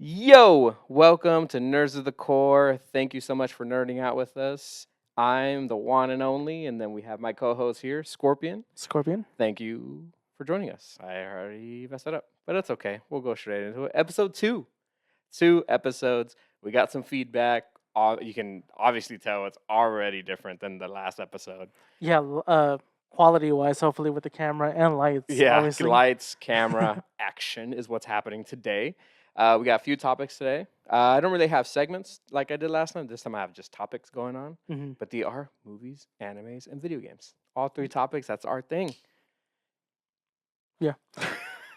Yo, welcome to Nerds of the Core. Thank you so much for nerding out with us. I'm the one and only, and then we have my co-host here, Scorpion. Scorpion. Thank you for joining us. I already messed it up, but it's okay. We'll go straight into it. Episode 2. 2 episodes. We got some feedback. You can obviously tell it's already different than the last episode. Yeah, quality wise, hopefully with the camera and lights. Yeah, Obviously. lights, camera, action is what's happening today. We got a few topics today. I don't really have segments like I did last time. This time I have just topics going on. hmm But they are movies, animes, and video games. All 3 topics. That's our thing. Yeah.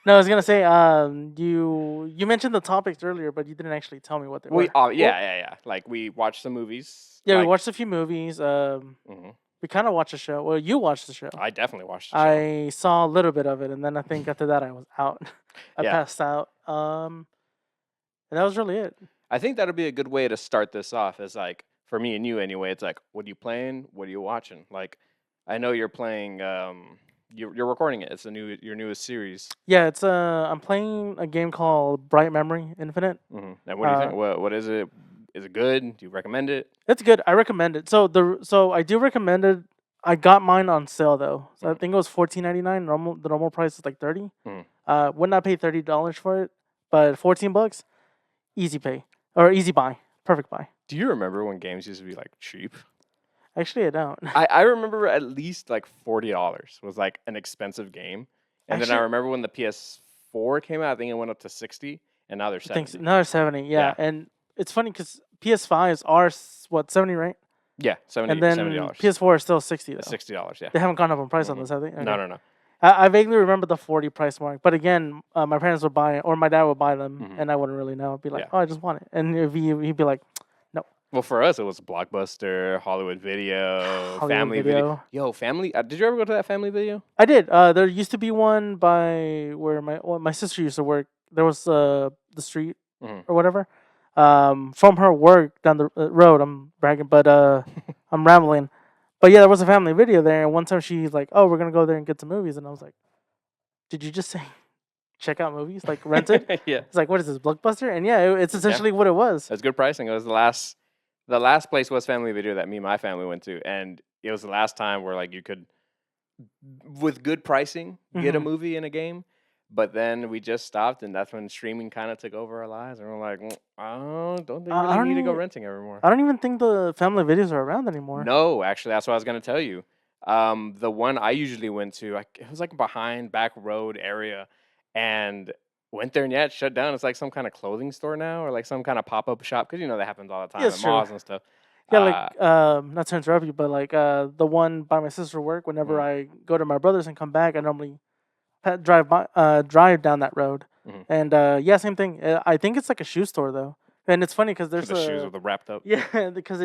No, I was gonna say, you mentioned the topics earlier, but you didn't actually tell me what they were. Yeah. Like we watched some movies. Yeah, we like, watched a few movies. mhm. We kind of watched the show. Well, you watched the show. I definitely watched the show. I saw a little bit of it, and then I think after that I was out. I Yeah. passed out. And that was really it. I think that'll be a good way to start this off. Is like for me and you anyway. It's like, what are you playing? What are you watching? Like, I know you're playing. You're recording it. It's your newest series. Yeah, it's I'm playing a game called Bright Memory Infinite. And what do you think? What is it? Is it good? Do you recommend it? It's good. I recommend it. So I do recommend it. I got mine on sale though. So I think it was $14.99. The normal price is like 30. Mhm. Would not pay $30 for it, but $14, easy pay or easy buy, perfect buy. Do you remember when games used to be like cheap? Actually, I don't. I remember at least like $40 was like an expensive game, and then I Actually- remember when the PS4 came out. I think it went up to 60, and now they're I think 70. another 70. Yeah, and it's funny because PS5s are 70, right? Yeah, And then $70. PS4 is still 60 though. $60. Yeah. They haven't gone up in price on Mhm. this, have they? Okay. No. I vaguely remember the 40 price mark, but again, my parents would buy it, or my dad would buy them, Mhm. and I wouldn't really know. I'd be like, Yeah. "Oh, I just want it," and if he'd be like, Well, for us, it was Blockbuster, Hollywood Video, Hollywood Family Video. Yo, Family. Did you ever go to that Family Video? I did. There used to be one by where my sister used to work. There was the street Mhm. or whatever. From her work down the road. I'm bragging, but I'm rambling. But yeah, there was a Family Video there, and one time she's like, "Oh, we're gonna go there and get some movies," and I was like, "Did you just say check out movies like rented?" Yeah, It's like, what is this, Blockbuster? And yeah, it's essentially what it was. that's good pricing. It was the last place was Family Video that me and my family went to, and it was the last time where like you could, with good pricing, get a Mhm. movie in a game. But then we just stopped, and that's when streaming kind of took over our lives, and we're like, I don't think I really don't need to go even- renting evermore. I don't even think the Family Videos are around anymore. No, actually, that's what I was gonna tell you. The one I usually went to, it was like behind back road area, and went there and yeah, it shut down. It's like some kind of clothing store now, or like some kind of pop up shop, because that happens all the time Yeah, at it's true. malls and stuff. Yeah, like not to interrupt you, but like the one by my sister's work. Whenever Mhm. I go to my brother's and come back, I normally drive down that road. Mhm. And yeah, same thing. I think it's like a shoe store though, and it's funny because For there's the shoes with the wrapped up. yeah, because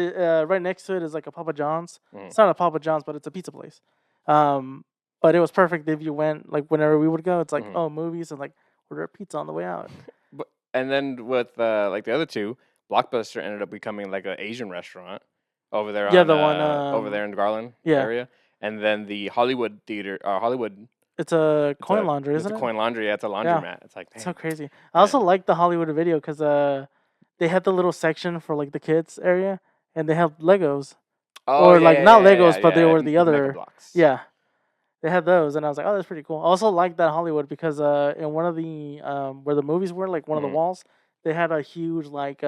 right next to it is like a Papa John's. Mhm. It's not a Papa John's, but it's a pizza place. But it was perfect if you went like whenever we would go. It's like Mhm. oh movies and like order a pizza on the way out. And then with like the other two, Blockbuster ended up becoming like an Asian restaurant over there. Yeah, on, the one, over there in Garland yeah. area, and then the Hollywood theater, Hollywood. It's a It's coin a- laundry, it's isn't a it? coin laundry. Yeah, it's a laundromat. It's like It's so dang. crazy. I also like the Hollywood Video because they had the little section for like the kids area, and they have Legos. Oh, or, yeah, like, yeah, not yeah, Legos, yeah, but they yeah, were the Mega other- Bloks. Yeah, they had those, and I was like, oh, that's pretty cool. I also like that Hollywood because in one of the where the movies were, like one of Mhm. the walls, they had a huge like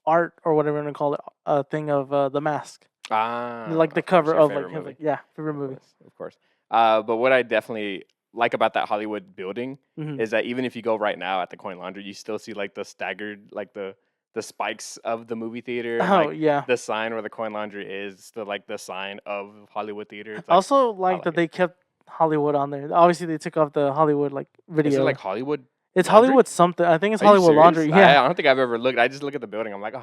art or whatever you want to call it, thing of the Mask, like the of course, cover your of favorite like his, movie. like yeah favorite movie. Of course. But what I definitely like about that Hollywood building Mhm. is that even if you go right now at the coin laundry, you still see like the staggered, like the spikes of the movie theater. And, Oh like, yeah. the sign where the coin laundry is still like the sign of Hollywood theater. It's I like, also like like that it. they kept Hollywood on there. Obviously, they took off the Hollywood like video. is it like Hollywood? It's Laundry? Hollywood something. I think it's Are you Hollywood serious? Laundry. Yeah. I don't think I've ever looked. I just look at the building. I'm like, oh.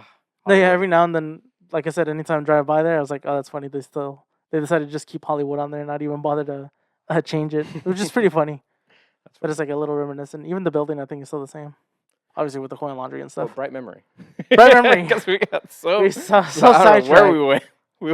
No, yeah. Hollywood. Every now and then, like I said, anytime I drive by there, I was like, oh, that's funny. They decided to just keep Hollywood on there and not even bother to change it, which is pretty funny. But it's like a little reminiscent. Even the building, I think, is still the same. Obviously, with the coin laundry and Oh, stuff. bright memory. Bright memory. Because we got so. We so I don't know where sidetracked. we went. We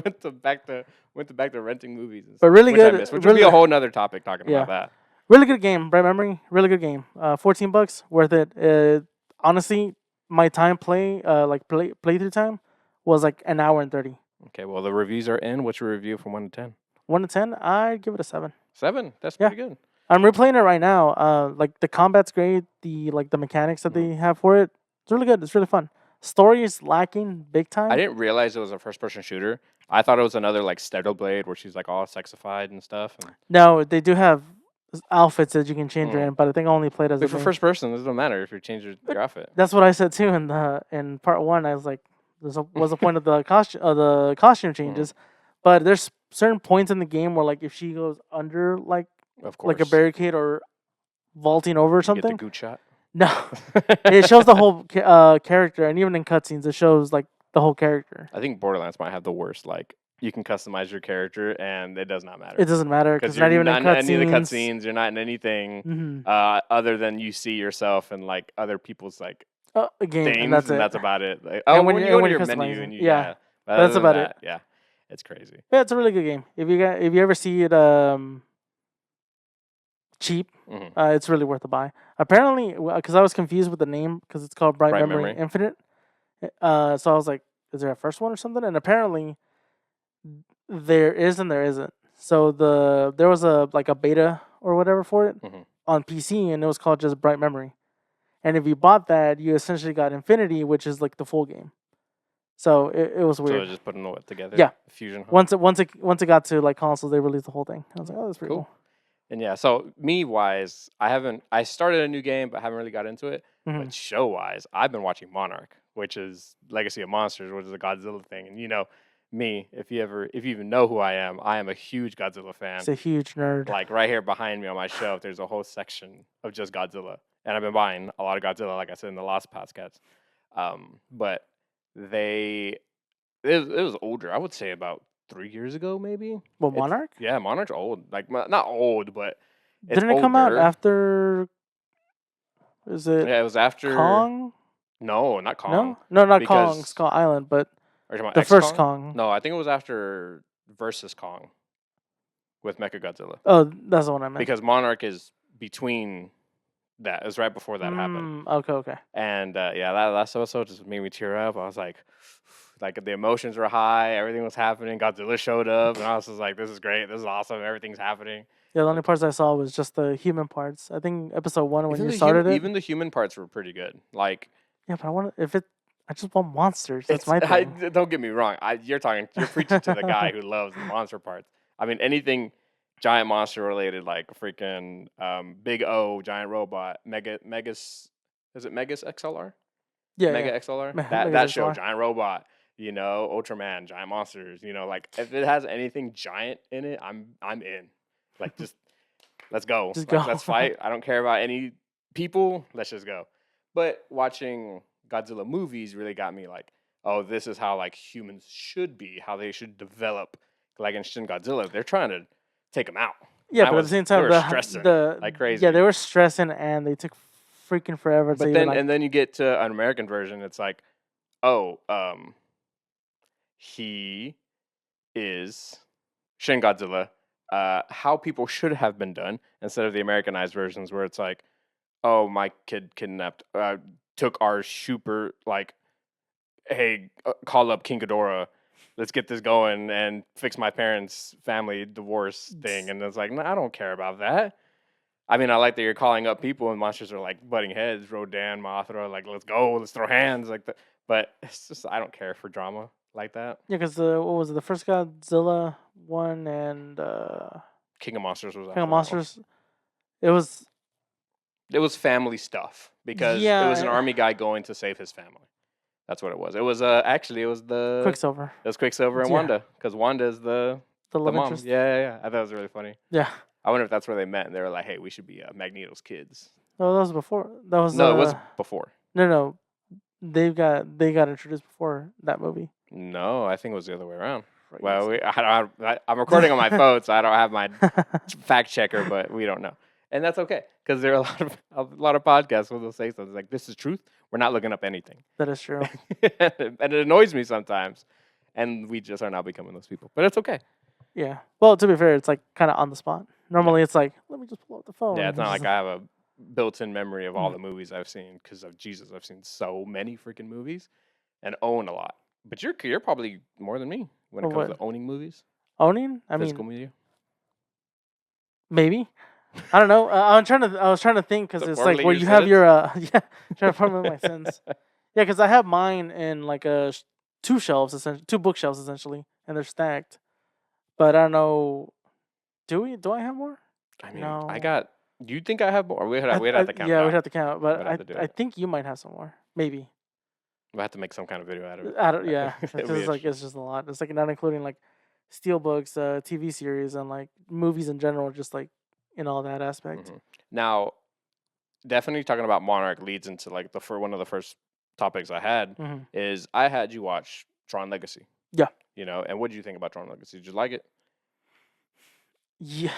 went back to renting movies. And But stuff, really which I good- missed, which would be really- a whole nother topic talking Yeah. about that. Really good game. Bright memory. Really good game. $14, worth it. Honestly, my playthrough time was like an hour and 30. Okay, well the reviews are in. What's your review from 1 to 10? 1 to 10, I'd give it a 7. 7. That's Yeah. pretty good. I'm replaying it right now. Like the combat's great. The mechanics that they have for it, it's really good. It's really fun. Story is lacking big time. I didn't realize it was a first-person shooter. I thought it was another like Stellar Blade where she's like all sexified and stuff. And No, they do have outfits that you can change her Mm. in, but I think I only played as a but for main. first person, it doesn't matter if you change your outfit. That's what I said too in part 1. I was like, what's the point of the costume changes? But there's certain points in the game where like if she goes under like Of course, a barricade or vaulting over or you get the something, goot shot. no, it shows the whole character, and even in cutscenes, it shows like the whole character. I think Borderlands might have the worst. Like you can customize your character, and it does not matter. It doesn't matter because you're not even in in any of the cutscenes. cutscenes. You're not in anything Mm-hmm. other than you see yourself and like other people's like A game, things, and that's it. about it. Like, And oh, when when you- you go and to when your you're menu customizing, and you, yeah, but that's other than about it. that, yeah, it's crazy. Yeah, it's a really good game. If you ever see it cheap, Mhm. it's really worth a buy. Apparently, because I was confused with the name because it's called Bright, Bright Memory Memory. Infinite. So I was like, is there a first one or something? And apparently, there is and there isn't. So there was a beta or whatever for it Mhm. on PC, and it was called just Bright Memory. And if you bought that, you essentially got Infinity, which is like the full game. So it was So weird. just putting it together. Yeah. Fusion. Hub. Once it got to like consoles, they released the whole thing. I was like, oh, that's pretty Cool. cool. And yeah, so me wise, I started a new game, but haven't really got into it. Mhm. But show wise, I've been watching Monarch, which is Legacy of Monsters, which is a Godzilla thing. And you know, me, if you even know who I am a huge Godzilla fan. It's a huge nerd. Like right here behind me on my shelf, there's a whole section of just Godzilla, and I've been buying a lot of Godzilla, like I said in the last podcast. But it was older. I would say about 3 years ago, maybe. Well, It's- Monarch? Yeah, Monarch's old. Like not old, but it's Didn't it come out older. after? Is it Yeah, it was after Kong? No, not Kong. No, not Kong. because- Skull Island, but Are you talking about the X first Kong? Kong. No, I think it was after Versus Kong with Mechagodzilla. Oh, that's the one I meant. Because Monarch is between that. It was right before that happened. Okay. And yeah, that last episode just made me tear up. I was like the emotions were high, everything was happening. Godzilla showed up, and I was just like, "This is great, this is awesome, everything's happening." Yeah, the only parts I saw was just the human parts. I think episode 1 when Even you the started it. even the human parts were pretty good. Like, Yeah, but I just want monsters. That's my thing. don't get me wrong. You're preaching to the guy who loves the monster parts. I mean, anything giant monster related, like freaking Big O, giant robot, Megas. Is it Megas XLR? Yeah, Mega yeah. XLR. Megas That show, XLR. giant robot. You know, Ultraman, giant monsters. You know, like if it has anything giant in it, I'm in. Like just let's go. Just Like, go. let's fight. I don't care about any people. Let's just go. But watching Godzilla movies really got me like, oh, this is how like humans should be, how they should develop. Like in Shin Godzilla, they're trying to take them out. Yeah, I but at was- the same they time, were stressing like crazy. Yeah, they were stressing, and they took freaking forever to But even, then like, and then you get to an American version, it's like, oh, he is Shin Godzilla. How people should have been done instead of the Americanized versions where it's like, oh, my kid kidnapped, took our super, like, hey, call up King Ghidorah, let's get this going and fix my parents' family divorce thing. And it's like, no, I don't care about that. I mean, I like that you're calling up people and monsters are like butting heads, Rodan, Mothra, like, let's go, let's throw hands, like that. But it's just, I don't care for drama like that. yeah, because what was it? The first Godzilla one and King of Monsters was King after of that one. Monsters. It was family stuff because it Yeah, was an army guy going to save his family. That's what it was. It was actually it was Quicksilver, it was Quicksilver and Yeah. Wanda because Wanda is the love mom. interest. Yeah. I thought it was really funny. Yeah. I wonder if that's where they met and they were like, hey, we should be Magneto's kids. No, that was before. That was No, it was before. no. They got introduced before that movie. No, I think it was the other way around. Well, I'm recording on my phone, so I don't have my fact checker, but we don't know, and that's okay because there are a lot of podcasts where they'll say something like, "This is truth. We're not looking up anything," That is true. and it annoys me sometimes, and we just are now becoming those people. But it's okay. Yeah. Well, to be fair, it's like kind of on the spot. Normally, it's like, let me just pull out the phone. Yeah, it's not like I have a built-in memory of all Mm. the movies I've seen because of Jesus. I've seen so many freaking movies and own a lot. But you're probably more than me when it Or comes what? to owning movies, Owning? I physical mean, media. maybe. I don't know. I was trying to think because To it's like formulate where your you have your sentence? yeah, trying to formulate my sense. Yeah, because I have mine in like two shelves, essentially, two bookshelves essentially, and they're stacked. But I don't know. Do I have more? I mean, I No. got. Do you think I have more? We'd have to count it Yeah, we'd out. have to count. But We'd have to do I it. think you might have some more. Maybe. We'll have to make some kind of video out of it. I don't. Yeah, It'll because be it's like interesting. it's just a lot. It's like not including like steel books, TV series, and like movies in general. Just like in all that aspect. Mhm. Now, definitely talking about Monarch leads into like one of the first topics I had Hmm. is I had you watch Tron Legacy. Yeah. And what did you think about Tron Legacy? Did you like it? Yeah.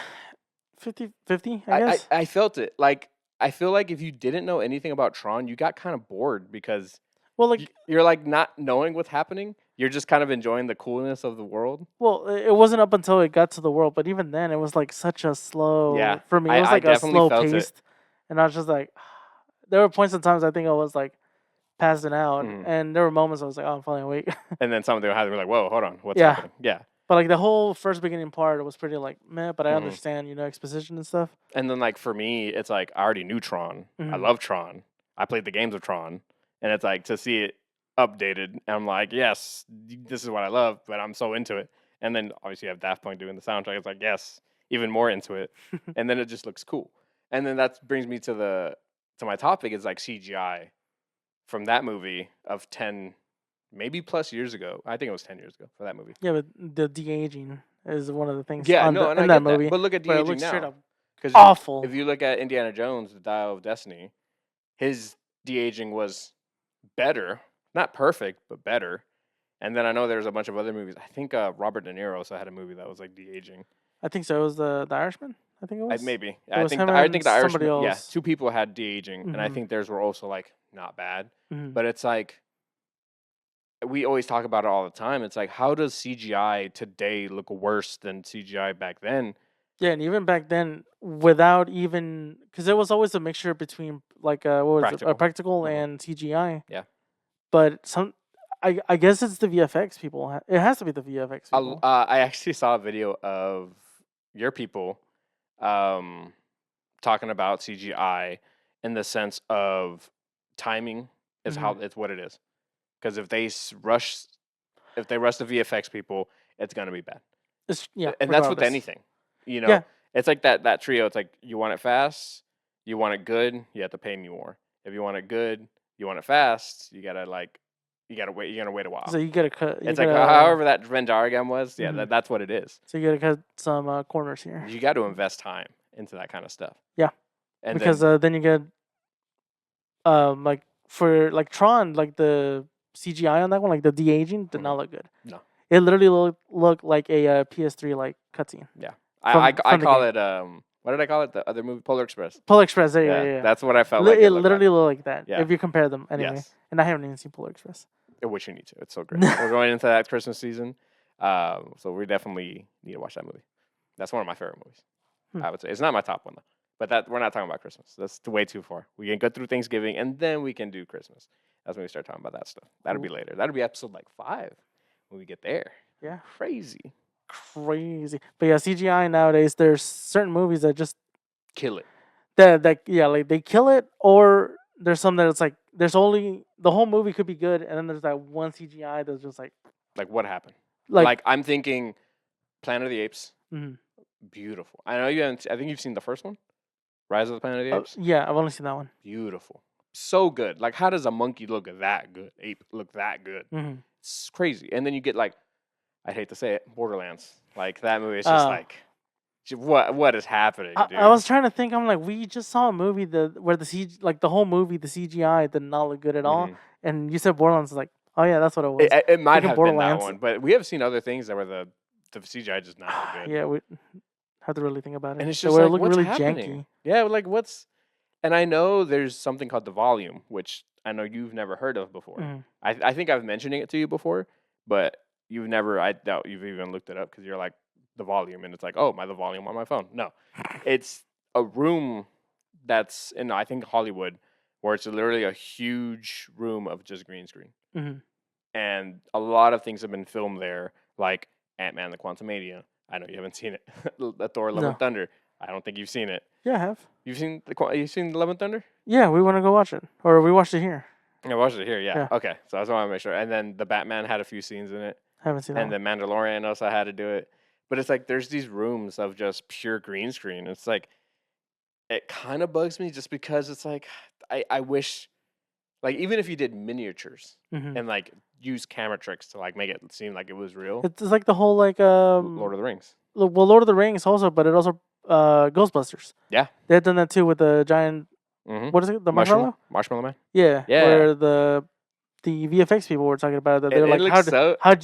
50-50, I I, guess. I felt it. Like I feel like if you didn't know anything about Tron, you got kind of bored because Well, like, you're like not knowing what's happening. You're just kind of enjoying the coolness of the world. it wasn't up until it got to the world, but even then, it was like such a Yeah, slow for me. It was I like a definitely slow felt it. paced, and I was just like, there were points in times I think I was like passing out, Mhm. and there were moments I was like, oh, I'm falling awake. And then something will happen. We're like, whoa, hold on, what's Yeah. happening? Yeah. But like the whole first beginning part was pretty like meh, but I Mhm. understand, exposition and stuff. And then like for me, it's like I already knew Tron. I Mhm. love Tron. I played the games of Tron, and it's like to see it updated. And I'm like, yes, this is what I love, but I'm so into it. And then obviously you have Daft Punk doing the soundtrack. It's like, yes, even more into it. And then it just looks cool. And then that brings me to my topic is like CGI from that movie of 10 maybe plus years ago. I think it was 10 years ago for that movie. Yeah, but the de aging is one of the things Yeah, no, and in I that get that. movie. But look at Where it de-aging looks straight now. up Because awful. if you look at Indiana Jones, The Dial of Destiny, his de-aging was better. Not perfect, but better. And then I know there's a bunch of other movies. I think Robert De Niro also had a movie that was like de-aging. I think so. It was the Irishman. I think it was. Maybe. It was him I and think the somebody Irishman. Yeah, else. two people had de-aging, and I Mhm. think theirs were also like not bad. Mhm. But it's like we always talk about it all the time. It's like how does CGI today look worse than CGI back then? Yeah, and even back then, without even because there was always a mixture between like what was it, Practical. practical Mhm. and CGI. Yeah. But I guess it's the VFX people. It has to be the VFX people. I actually saw a video of your people talking about CGI in the sense of timing is how it's what it is. Because if they rush the VFX people, it's gonna be bad. Yeah, And that's with regardless. anything. Yeah. It's like that trio. It's like you want it fast, you want it good, you have to pay me more. If you want it good, you want it fast, you gotta wait. You're gonna wait a while. So you gotta cut. It's like however that Venn diagram was. Yeah, Mhm. that's what it is. So you gotta cut some corners here. You got to invest time into that kind of stuff. Yeah. And Because then you get like for like Tron, like the CGI on that one, like the de aging did not look good. No. It literally looked like a PS3 like cutscene. Yeah. From I the call game. it what did I call it? The other movie, Polar Express. Polar Express, yeah. That's what I felt It, like. it looked literally like. looked like that. Yeah. If you compare them, anyway. Yes. And I haven't even seen Polar Express. Which you need to. It's so great. We're going into that Christmas season, so we definitely need to watch that movie. That's one of my favorite movies. I would say it's not my top one though. But that we're not talking about Christmas. That's way too far. We can go through Thanksgiving and then we can do Christmas. That's when we start talking about that stuff. That'll be later. That'll be episode like 5 when we get there. Yeah. Crazy. But yeah, CGI nowadays, there's certain movies that just kill it. That like they kill it, or there's some that it's like there's only the whole movie could be good, and then there's that one CGI that's just like what happened. Like Like I'm thinking, Planet of the Apes. Mhm. Beautiful. I know you haven't. I think you've seen the first one, Rise of the Planet of the Apes. Yeah, I've only seen that one. Beautiful. So good. Like, how does a monkey look that good? Ape look that good? Mhm. It's crazy. And then you get like, I hate to say it, Borderlands. Like that movie is just like, what is happening? Dude? I was trying to think. I'm like, we just saw a movie where the whole movie, the CGI did not look good at all. And you said Borderlands, like, oh yeah, that's what it was. It might have been that Borderlands. one, but we have seen other things that were the CGI just not look good. Yeah, we have to really think about it. And it's The just way it like, looked what's really happening? janky. Yeah, like what's, and I know there's something called the volume, which I know you've never heard of before. Mhm. I think I've mentioned it to you before, but you've never. I doubt you've even looked it up because you're like the volume, and it's like, oh, the volume on my phone. No, it's a room that's in, I think, Hollywood, where it's literally a huge room of just green screen. Mhm. And a lot of things have been filmed there, like Ant-Man: The Quantumania. I know you haven't seen it. The Thor: Love No. and Thunder. I don't think you've seen it. Yeah, I have. You've seen Love and Thunder? Yeah, we want to go watch it, or we watched it here. I watched it here. Yeah. Yeah. Okay. So I just want to make sure. And then the Batman had a few scenes in it, Haven't seen that and one. the Mandalorian also had to do it. But it's like there's these rooms of just pure green screen. It's like it kind of bugs me just because it's like I wish, like, even if you did miniatures Mhm. and like use camera tricks to like make it seem like it was real. It's like the whole like Lord of the Rings. well, Lord of the Rings also, but it also Ghostbusters. Yeah. They had done that too with the giant. Mm-hmm. What is it? The marshmallow. Marshmallow Man. Yeah. Yeah. Where the VFX people were talking about it. They're It like, looks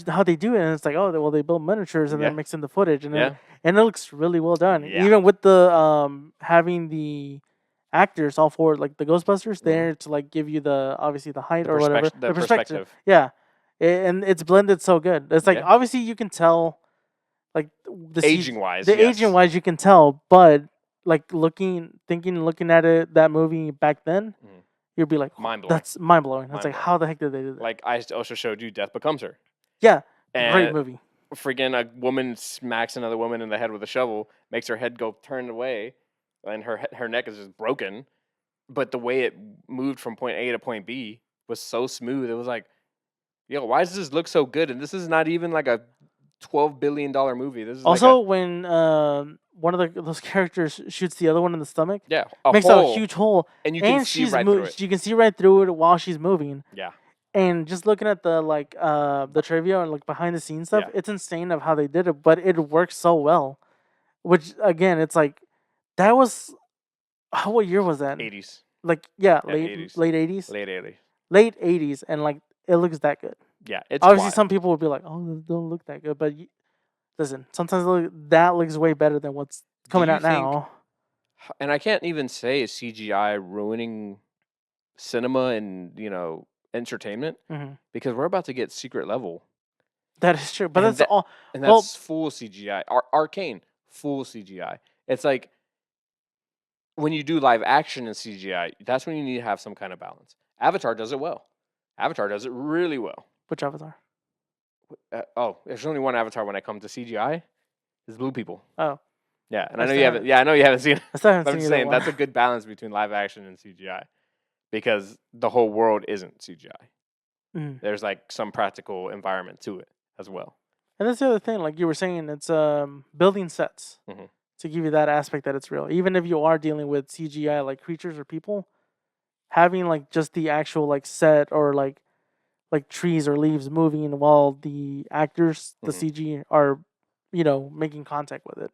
how they do it? And it's like, oh, well, they build miniatures and Yeah. then mix in the footage, and Yeah. and it looks really well done. Yeah. Even with the having the actors all for like the Ghostbusters Mhm. there to like give you the obviously the height The or whatever, the perspective. Yeah, and it's blended so good. It's like Yeah. obviously you can tell, like the Aging wise, the yes. aging wise you can tell, but like looking at it that movie back then, Mhm. you'd be like, Mind blowing. that's mind blowing. It's like Mind-blowing. how the heck did they do that? Like I also showed you, Death Becomes Her. Yeah, And great movie. Freaking a woman smacks another woman in the head with a shovel, makes her head go turned away, and her neck is just broken. But the way it moved from point A to point B was so smooth. It was like, yo, why does this look so good? And this is not even like a $12 billion movie. This is Also, like when one of those characters shoots the other one in the stomach, makes hole, a huge hole, and you can see right through it. You can see right through it while she's moving. Yeah. And just looking at the like the trivia and like behind the scenes stuff, Yeah. it's insane of how they did it, but it works so well. Which again, it's like that was what year was that? 80s. Like late 80s. late 80s. Late 80s. Late 80s, and like it looks that good. Yeah, it's obviously wild. Some people would be like, "Oh, it don't look that good," but listen, sometimes that looks way better than what's coming out now. And I can't even say is CGI ruining cinema and entertainment, because we're about to get Secret Level. That is true, but and that's all. And that's full CGI. Arcane, full CGI. It's like when you do live action and CGI, that's when you need to have some kind of balance. Avatar does it well. Avatar does it really well. Which Avatar? There's only one Avatar when I come to CGI. It's Blue People. Oh. Yeah, and I know you haven't. Yeah, I know you haven't seen it. But I'm just saying that's a good balance between live action and CGI, because the whole world isn't CGI. There's like some practical environment to it as well. And that's the other thing, like you were saying, it's building sets to give you that aspect that it's real. Even if you are dealing with CGI like creatures or people, having like just the actual like set or like trees or leaves moving while the actors, the CG, are making contact with it.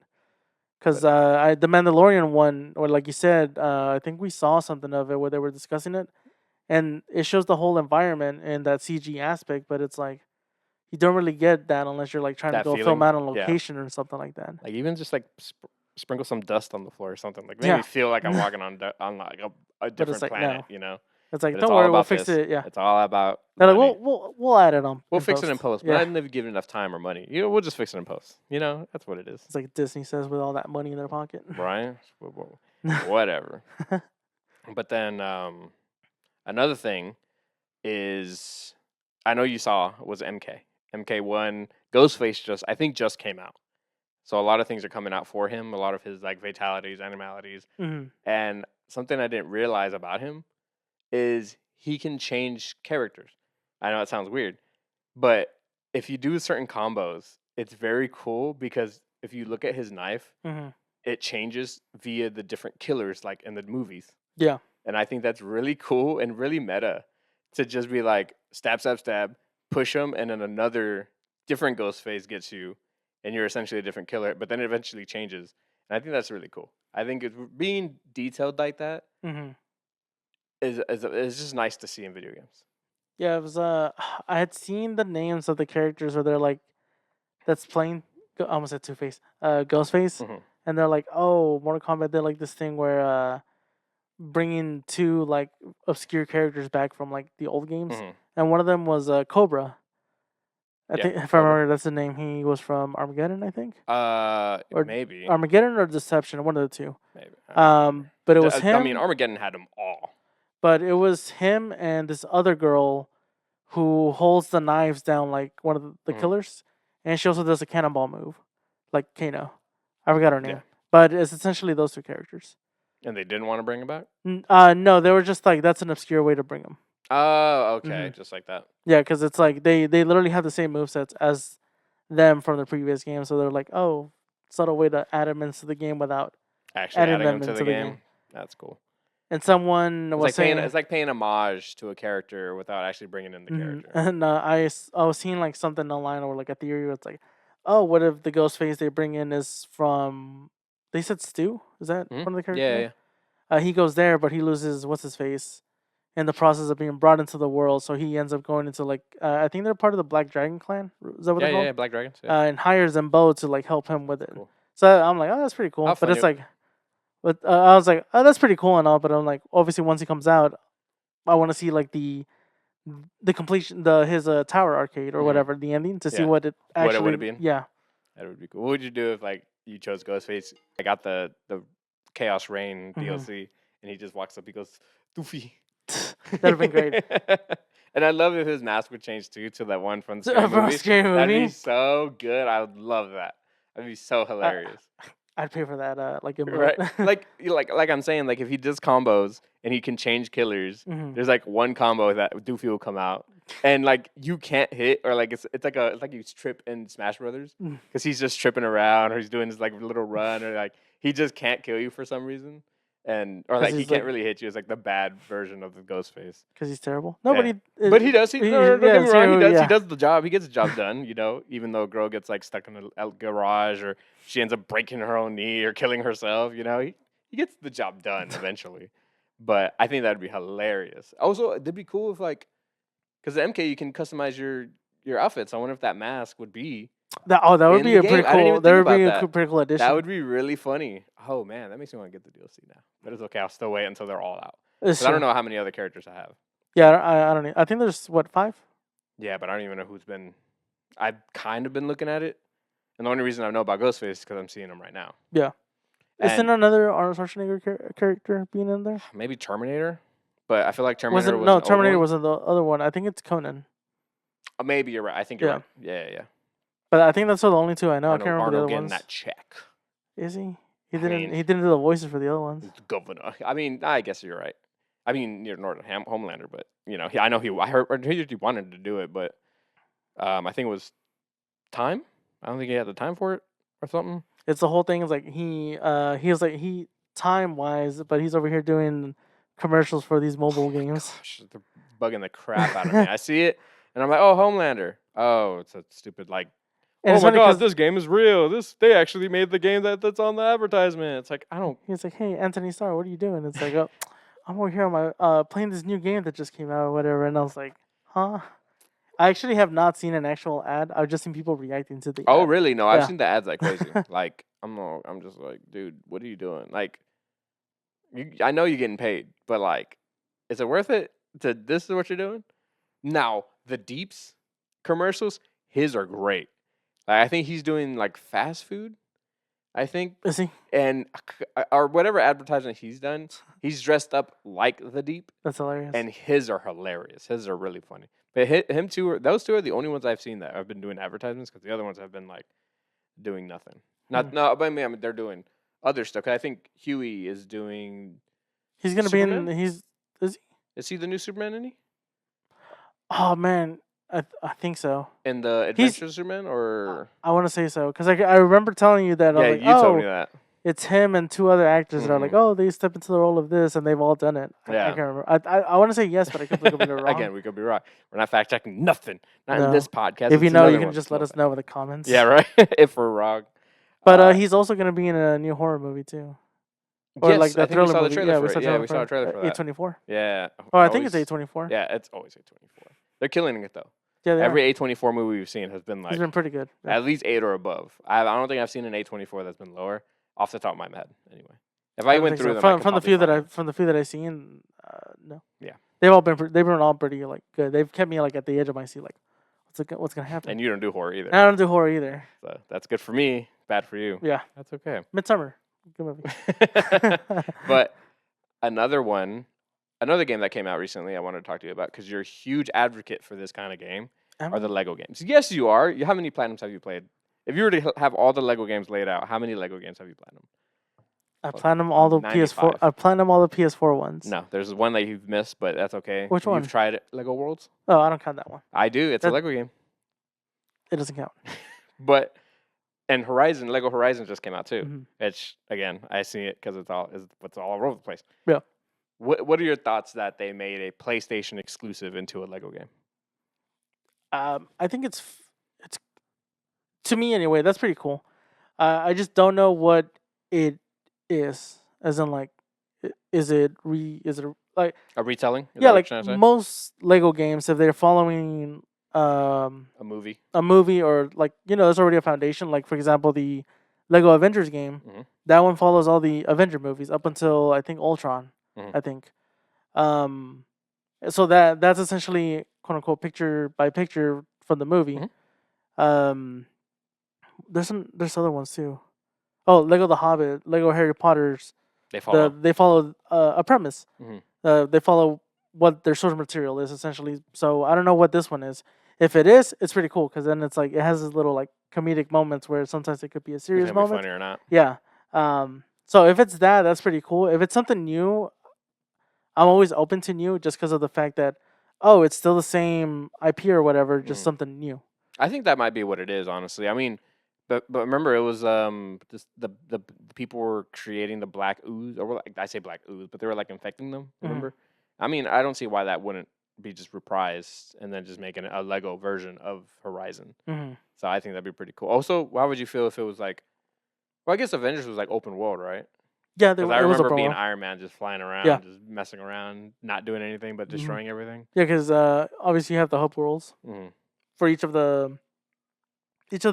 Because the Mandalorian one, or like you said, I think we saw something of it where they were discussing it, and it shows the whole environment and that CG aspect, but it's like you don't really get that unless you're like trying to go film out on location or something like that. Like even just like sprinkle some dust on the floor or something. Like make me feel like I'm walking on like a different planet. It's like, don't worry, we'll fix it. Yeah, it's all about. They're like, we'll add it on. We'll fix it in post, but I didn't give it enough time or money. We'll just fix it in post. That's what it is. It's like Disney says with all that money in their pocket. Right. Whatever. But then another thing is, I know you saw, was MK1. Ghostface I think just came out. So a lot of things are coming out for him. A lot of his like fatalities, animalities, and something I didn't realize about him is he can change characters. I know it sounds weird, but if you do certain combos, it's very cool, because if you look at his knife, it changes via the different killers, like in the movies. Yeah. And I think that's really cool and really meta, to just be like stab, stab, stab, push him, and then another different Ghostface gets you, and you're essentially a different killer, but then it eventually changes. And I think that's really cool. I think being detailed like that is just nice to see in video games. Yeah, it was. I had seen the names of the characters where they're like, that's playing. I almost said Two-Face, Ghostface, and they're like, oh, Mortal Kombat did like this thing where bringing two like obscure characters back from like the old games, and one of them was Cobra. I Yeah, think if I totally. remember, that's the name. He was from Armageddon, I think, or Maybe. Armageddon or Deception, one of the two. Maybe. I don't remember. But it was I him. mean, Armageddon had them all. But it was him and this other girl who holds the knives down like one of the Mhm. killers, and she also does a cannonball move, like Kano. I forgot her name, Yeah. but it's essentially those two characters. And they didn't want to bring him back? No, they were just like that's an obscure way to bring them. Oh, okay. Just like that. Yeah, because it's like they literally have the same movesets as them from the previous game, so they're like, oh, subtle way to add them into the game without Actually adding adding them him to into the the game. game. That's cool. And someone was saying It's like paying homage to a character without actually bringing in the character. And I was seeing like something online or like a theory where it's like, oh, what if the ghost face they bring in is from? They said Stu. Is that Mhm. one of the Yeah, characters? yeah. He goes there, but he loses what's his face in the process of being brought into the world. So he ends up going into like I think they're part of the Black Dragon clan. Is that what they're called? Yeah, Black Dragons. Yeah. And hires Zembo to like help him with it. Cool. So I'm like, oh, that's pretty cool. How But it's funny. like, but I was like, oh, that's pretty cool and all. But I'm like, obviously, once he comes out, I want to see like the completion, his tower arcade or Mhm. whatever, the ending to see Yeah. what it actually. What it would've been? Yeah. That would be cool. What would you do if like you chose Ghostface? I got the Chaos Reign DLC, and he just walks up. He goes, "Doofy." That'd have been great. And I love if his mask would change too to that one from the From Scary a movie. Scary That'd Movie? be so good. I would love that. That'd be so hilarious. I'd pay for that. Like emote. Right? like I'm saying, like if he does combos and he can change killers, Mhm. there's like one combo that Doofy will come out, and like you can't hit, or like it's like you trip in Smash Brothers Mm. because he's just tripping around, or he's doing his like little run, or like he just can't kill you for some reason, or 'Cause like he he's, can't like- really hit you. It's like the bad version of the Ghostface. Because he's terrible. No, Yeah. but But he does. Don't get me yeah, wrong. He Scary does. Movie, He does the job. He gets the job done. You know, even though a girl gets like stuck in a garage, or she ends up breaking her own knee or killing herself. You know, he gets the job done eventually. But I think that'd be hilarious. Also, it'd be cool if like, because the MK you can customize your outfits. I wonder if that mask would be. That would in be the a pretty game. I didn't cool. even That think would be about a that. pretty cool addition. That would be really funny. Oh man, that makes me want to get the DLC now. But it's okay. I'll still wait until they're all out. It's 'Cause I don't true. know how many other characters I have. Yeah, I don't know. I think there's what 5. Yeah, but I don't even know who's been. I've kind of been looking at it, and the only reason I know about Ghostface is because I'm seeing him right now. Yeah. Isn't And another Arnold Schwarzenegger character being in there? maybe Terminator, but I feel like Was Terminator it was no? an old Terminator one. wasn't the other one. I think it's Conan. Maybe you're right. I think you're Yeah. right. Yeah. But I think that's the only two I know. I Arnold, can't remember Arnold the other getting ones. that check. Is he? He I didn't. mean- He didn't do the voices for the other ones. He's the governor. I mean, I guess you're right. I mean, you're Northern Homelander, but you know, I know he. I heard he wanted to do it, but I think it was time. I don't think he had the time for it or something. It's the whole thing. Is like he was like time wise, but he's over here doing commercials for these mobile games. Gosh, they're bugging the crap out of me. I see it, and I'm like, oh, Homelander. Oh, it's a stupid like. And Oh it's my funny god, 'cause this game is real. They actually made the game that's on the advertisement. It's like I don't. he's like, hey, Anthony Starr, what are you doing? It's like, oh, I'm over here on my playing this new game that just came out or whatever. And I was like, huh? I actually have not seen an actual ad. I've just seen people reacting to the Oh ad. really? No, I've Yeah. seen the ads like crazy. Like I'm just like, dude, what are you doing? Like, I know you're getting paid, but like, is it worth it? This is what you're doing? Now the Deeps commercials, his are great. Like, I think he's doing like fast food. I think, Is he? and or whatever advertisement he's done, he's dressed up like the Deep, That's hilarious. and his are hilarious. His are really funny. But him two, those two are the only ones I've seen that have been doing advertisements, because the other ones have been like doing nothing. Not no, but I mean they're doing other stuff. 'Cause I think Huey is doing. he's gonna be in. Superman? Is he? Is he the new Superman? Any Oh man, I think so. in the He's- Adventures of Superman or? I want to say so because I remember telling you that. I Yeah, was like, you oh, told me that. it's him and 2 other actors that are like, Mhm. oh, they step into the role of this, and they've all done it. I Yeah. can't remember. I want to say yes, but I could be wrong. Again, we could be wrong. We're not fact checking nothing. Not No. in this podcast. If you It's know, another you can one. just It's let no us fact. know in the comments. Yeah, right. If we're wrong. But he's also gonna be in a new horror movie too, or yes, like the I think we thriller saw the movie. trailer Yeah, for it. Yeah, we saw a trailer for that. A24. Yeah. Oh, I think it's always- A24. Yeah, it's always A24. They're killing it though. Yeah, they Every A24 movie we've seen has been are. like He's been pretty good. Yeah. at least 8 or above. I don't think I've seen an A24 that's been lower off the top of my head. Anyway, if I don't went think through so. them, I from could from the probably few that find them. from the few that I've seen, no. Yeah. They've been all pretty like good. They've kept me like at the edge of my seat, like, what's gonna happen? And you don't do horror either. I don't do horror either. So that's good for me. Bad for you. Yeah, That's okay. Midsummer, good movie. But another game that came out recently, I wanted to talk to you about because you're a huge advocate for this kind of game. Are the Lego games? Yes, you are. How many platinums have you played? If you were to have all the Lego games laid out, how many Lego games have you platinum? I platinum all the 95. PS4. I platinum all the PS4 ones. No, there's one that you've missed, but that's okay. Which one? You've tried it, Lego Worlds? Oh, I don't count that one. I do. It's a That- Lego game. It doesn't count. But and Lego Horizon just came out too. Mhm. Which again, I see it because it's all over the place. Yeah. What are your thoughts that they made a PlayStation exclusive into a Lego game? I think it's to me anyway. That's pretty cool. I just don't know what it is. As in, like, is it like A retelling? Is that yeah, what like you're trying to say? most Lego games, if they're following A movie. a movie or like there's already a foundation. Like for example, the Lego Avengers game, Mhm. that one follows all the Avenger movies up until I think Ultron. Mhm. I think. So that's essentially quote unquote picture by picture from the movie. Mhm. There's other ones too. Oh, Lego The Hobbit, Lego Harry Potter's. They follow. They follow a premise. Mhm. They follow what their source material is essentially. So I don't know what this one is. If it is, it's pretty cool because then it's like it has this little like comedic moments where sometimes it could be a It's serious gonna be moment. funny or not. Yeah. So if it's that, that's pretty cool. If it's something new, I'm always open to new just because of the fact that it's still the same IP or whatever, just Mhm. something new. I think that might be what it is, honestly. I mean, but remember, it was just the people were creating the black ooze, or like I say black ooze, but they were like infecting them. Mhm. Remember? I mean, I don't see why that wouldn't be just reprised and then just making a Lego version of Horizon. Mm-hmm. So I think that'd be pretty cool. Also, how would you feel if it was like? Well, I guess Avengers was like open world, right? Yeah, Because it I was remember open being world. Iron Man just flying around, Yeah. just messing around, not doing anything but Mhm. destroying everything. Yeah, because obviously you have the hub worlds Hmm. for each of the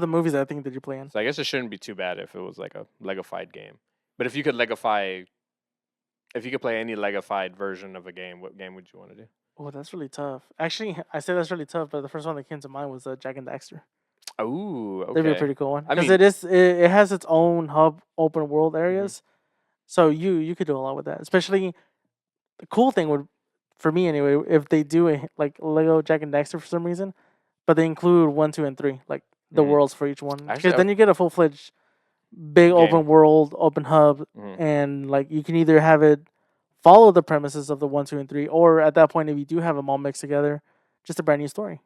movies I think that you play in. So I guess it shouldn't be too bad if it was like a Legofied game. But if you could play any Legofied version of a game, what game would you want to do? Oh, that's really tough. Actually, I say that's really tough, but the first one that came to mind was Jack and Daxter. Oh, okay. That'd be a pretty cool one I because mean- it has its own hub open world Mm-hmm. areas, so you could do a lot with that. Especially the cool thing would, for me anyway, if they do like Lego Jack and Daxter for some reason, but they include 1, 2, and 3, like the Mhm. worlds for each one. Actually, Because then you get a full fledged big Game. open world, open hub, Mhm. and like you can either have it follow the premises of the 1, 2, and 3, or at that point, if you do have them all mixed together, just a brand new story.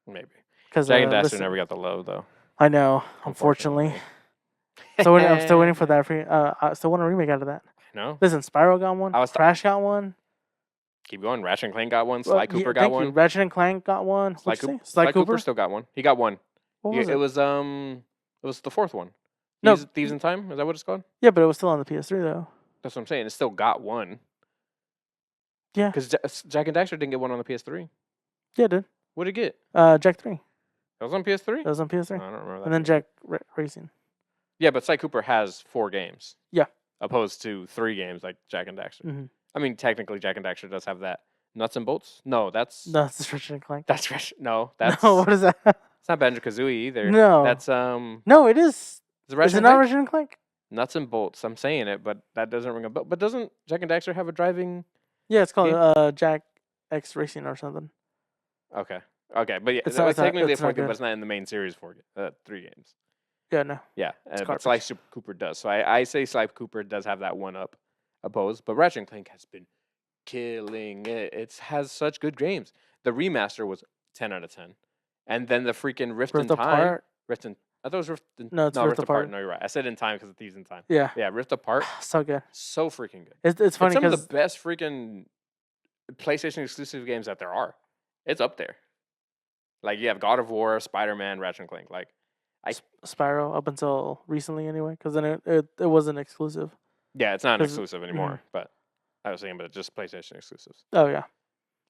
Maybe. Because Jack and Daxter never got the love though. I know, unfortunately. I'm still waiting for that. I still want a remake out of that. No. Listen, Spyro got one. I was Crash got one. Keep going. Ratchet and Clank got one. Well, Sly yeah, Cooper got thank one. you. Ratchet and Clank got one. Sly What'd you say? Cooper. Sly Cooper. still got one. He got one. What was it it? was the fourth one. No. Thieves in Time. Is that what it's called? Yeah, but it was still on the PS3 though. That's what I'm saying. It still got one. Yeah. Because Jack and Daxter didn't get one on the PS3. Yeah, it did. What did it get? Jack 3. That was on PS3. That was on PS3. I don't remember that. And then being- Jack Racing. Yeah, but Sly Cooper has 4 games. Yeah. Opposed to 3 games like Jack and Daxter. Mm-hmm. I mean, technically, Jack and Daxter does have that nuts and bolts. No, that's No, it's Ratchet and Clank. that's no, that's No, what is that? it's not Banjo Kazooie either. No. That's No, it is. is it Ratchet Is it and not Clank? Ratchet and Clank? Nuts and bolts. I'm saying it, but that doesn't ring a bell. But doesn't Jack and Daxter have a driving? Yeah, it's called Game? Jack X Racing or something. Okay, but yeah, It's that not- was it's not- technically a it's not 4th game, good. but it's not in the main series 3 games. Yeah, no. Yeah, It's but Sly garbage. Cooper does. So I say Sly Cooper does have that one up opposed, but Ratchet and Clank has been killing it. It has such good games. The remaster was 10 out of 10, and then the freaking Rift in Rift Time. Apart. Rift in, I thought it was Rift. No, it's Rift Apart. No, you're right. I said in time because of Thieves in Time. Yeah. Yeah, Rift Apart. So good. So freaking good. It's funny It's some of because the best freaking PlayStation exclusive games that there are. It's up there. Like you have God of War, Spider-Man, Ratchet and Clank. Like Spyro up until recently anyway, because then it wasn't exclusive. yeah, it's not an 'Cause- exclusive anymore. But I was saying, but it's just PlayStation exclusives. Oh yeah.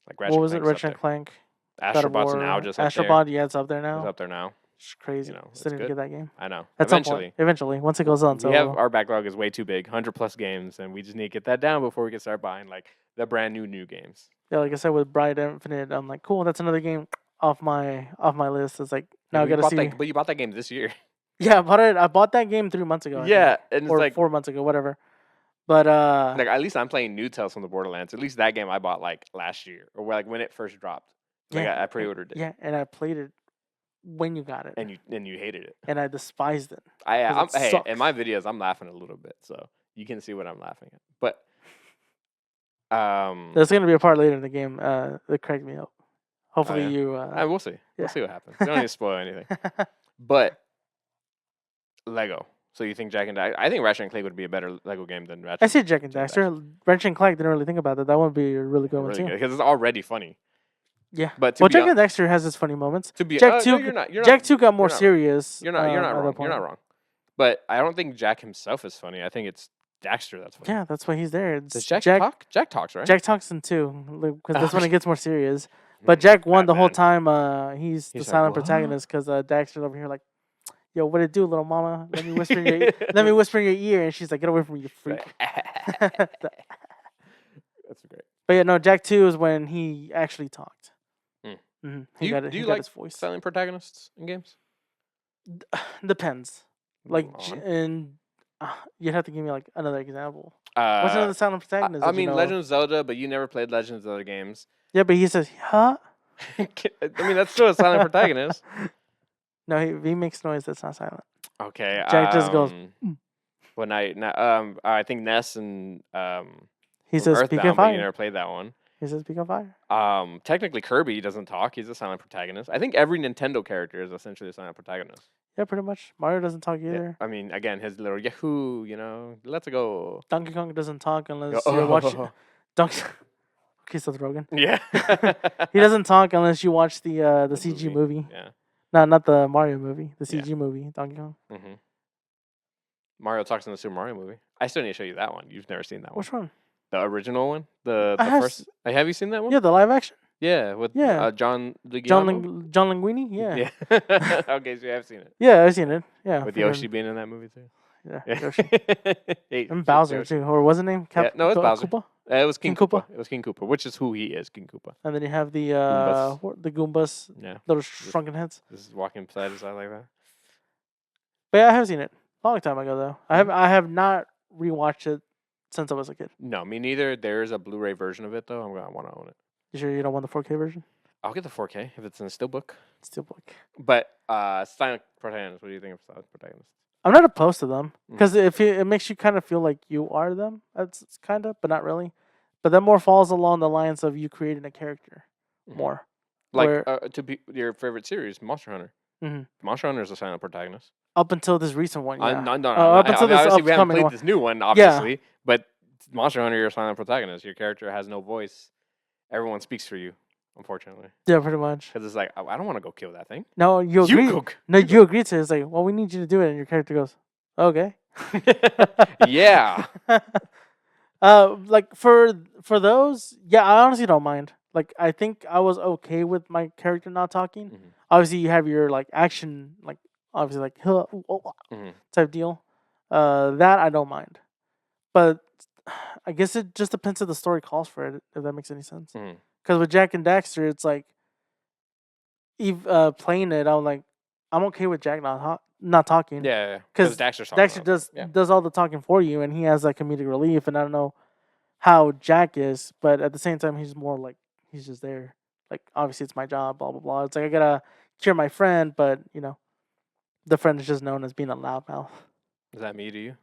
Like Ratchet What was it? Clank's up Ratchet and there. Clank. God of Astrobot's War, now just up there. Astrobot, yeah, it's up there It's now. up there now. It's crazy. know, it's Still need to good. get that game. I know. At some Eventually. point. Eventually, once it goes on. So We have our backlog is way too big, 100+ games, and we just need to get that down before we can start buying like the brand new games. yeah, like I said with Bright Infinite, I'm like, cool, that's another game off my list. It's like now I gotta see. But you bought that game this year. Yeah, I bought that game 3 months ago. I Yeah, think, and it's or like 4 months ago, whatever. But like at least I'm playing new Tales from the Borderlands. At least that game I bought like last year or like when it first dropped. Like yeah, I pre-ordered it. yeah, and I played it when you got it, And you hated it. and I despised it. I'm 'Cause it hey, in sucks. my videos I'm laughing a little bit, so you can see what I'm laughing at. But There's gonna be a part later in the game that cracked me up. Hopefully yeah? you. We'll see. yeah. We'll see what happens. We don't need to spoil anything. But Lego. So you think Jack and Daxter? I think Ratchet and Clank would be a better Lego game than Ratchet. I see Jack and Jack and Daxter. Ratchet and Clank didn't really think about that. That would be a really good one really too. good because it's already funny. Yeah. But Well, Jack and Daxter has its funny moments. to be Jack 2 no, you're not. Jack 2 got more you're not- serious. You're not at that wrong. You're point. not wrong. But I don't think Jack himself is funny. I think it's Daxter that's funny. Yeah, that's why he's there. It's Does Jack talk? Jack talks, right? Jack talks in 2 because that's when Oh, it gets more serious. But Jack won the whole Batman. time. He's the He's like, silent "What?" protagonist because Daxter's over here like, "Yo, what it do, little mama? Let me whisper in your let me whisper in your ear." And she's like, "Get away from me, you freak." That's great. But yeah, no, Jack 2 is when he actually talked. Mm. Mm-hmm. Do you, do you like his voice? silent protagonists in games? Depends. Like, Go on. and you'd have to give me like another example. Uh, What's another silent protagonist? I that you mean, know of? Legend of Zelda, but you never played Legend of Zelda games. Yeah, but he says, "Huh?" I mean, that's still a silent protagonist. No, he makes noise that's not silent. Okay. Jack just goes, Well, I think Ness and He says, "Speak Earthbound, on but you fire." never played that one. He says, "Speak on fire." Technically, Kirby doesn't talk. He's a silent protagonist. I think every Nintendo character is essentially a silent protagonist. Yeah, pretty much. Mario doesn't talk either. I mean, again, his little Yahoo, let's go. Donkey Kong doesn't talk unless Oh. you watch Donkey. Okay, Seth Rogen. Yeah. He doesn't talk unless you watch the CG movie. movie. Yeah. No, not the Mario movie. The Yeah. CG movie, Donkey Kong. Mm-hmm. Mario talks in the Super Mario movie. I still need to show you that one. You've never seen that one. Which one? The original one. The I have first. Have you seen that one? Yeah, the live action. Yeah, with Yeah. John Leguizamo. John Linguini. Yeah. Yeah. Okay, so you have seen it. Yeah, I've seen it. Yeah. With freaking- Yoshi being in that movie too. Yeah. Yeah. Yoshi. Hey, And shit, Bowser Yoshi. too, or was his name? No, it's Bowser. Koopa? It was King King Koopa. Koopa? It was King Koopa, which is who he is, King Koopa. And then you have the Goombas. the Goombas, Yeah. little shrunken heads. This is walking beside his side like that. But yeah, I have seen it. Long time ago though. I have not rewatched it since I was a kid. No, me neither. There's a Blu-ray version of it though. I'm gonna want to own it. You sure you don't want the 4K version? I'll get the 4K if it's in a steelbook. Steelbook. But silent protagonist. What do you think of silent protagonist? I'm not opposed to them Mm. because it makes you kind of feel like you are them. That's kind of, but not really. But that more falls along the lines of you creating a character Mhm. more. Like where- to be your favorite series, Monster Hunter. Mhm. Monster Hunter is a silent protagonist. Up until this recent one, yeah. No, up until this obviously we haven't upcoming played one. this new one, obviously. But Monster Hunter, you're a silent protagonist. Your character has no voice. Everyone speaks for you, unfortunately. Yeah, pretty much. Because it's like, I don't want to go kill that thing. No, you agree. You go. No, you agree to it. It's like, well, we need you to do it, and your character goes, okay. Yeah. Like for those, yeah, I honestly don't mind. Like, I think I was okay with my character not talking. Mhm. Obviously, you have your like action, like obviously like Mhm. type deal. That I don't mind, but I guess it just depends if the story calls for it. If that makes any sense. Mhm. Because with Jack and Daxter, it's like, playing it, I'm okay with Jack not talking. Yeah. 'Cause Daxter's talking Daxter about it. does all the talking for you, and he has that comedic relief. And I don't know how Jack is, but at the same time, he's more like he's just there. Like, obviously, it's my job. Blah blah blah. It's like I gotta cure my friend, but the friend is just known as being a loudmouth. Is that me to you?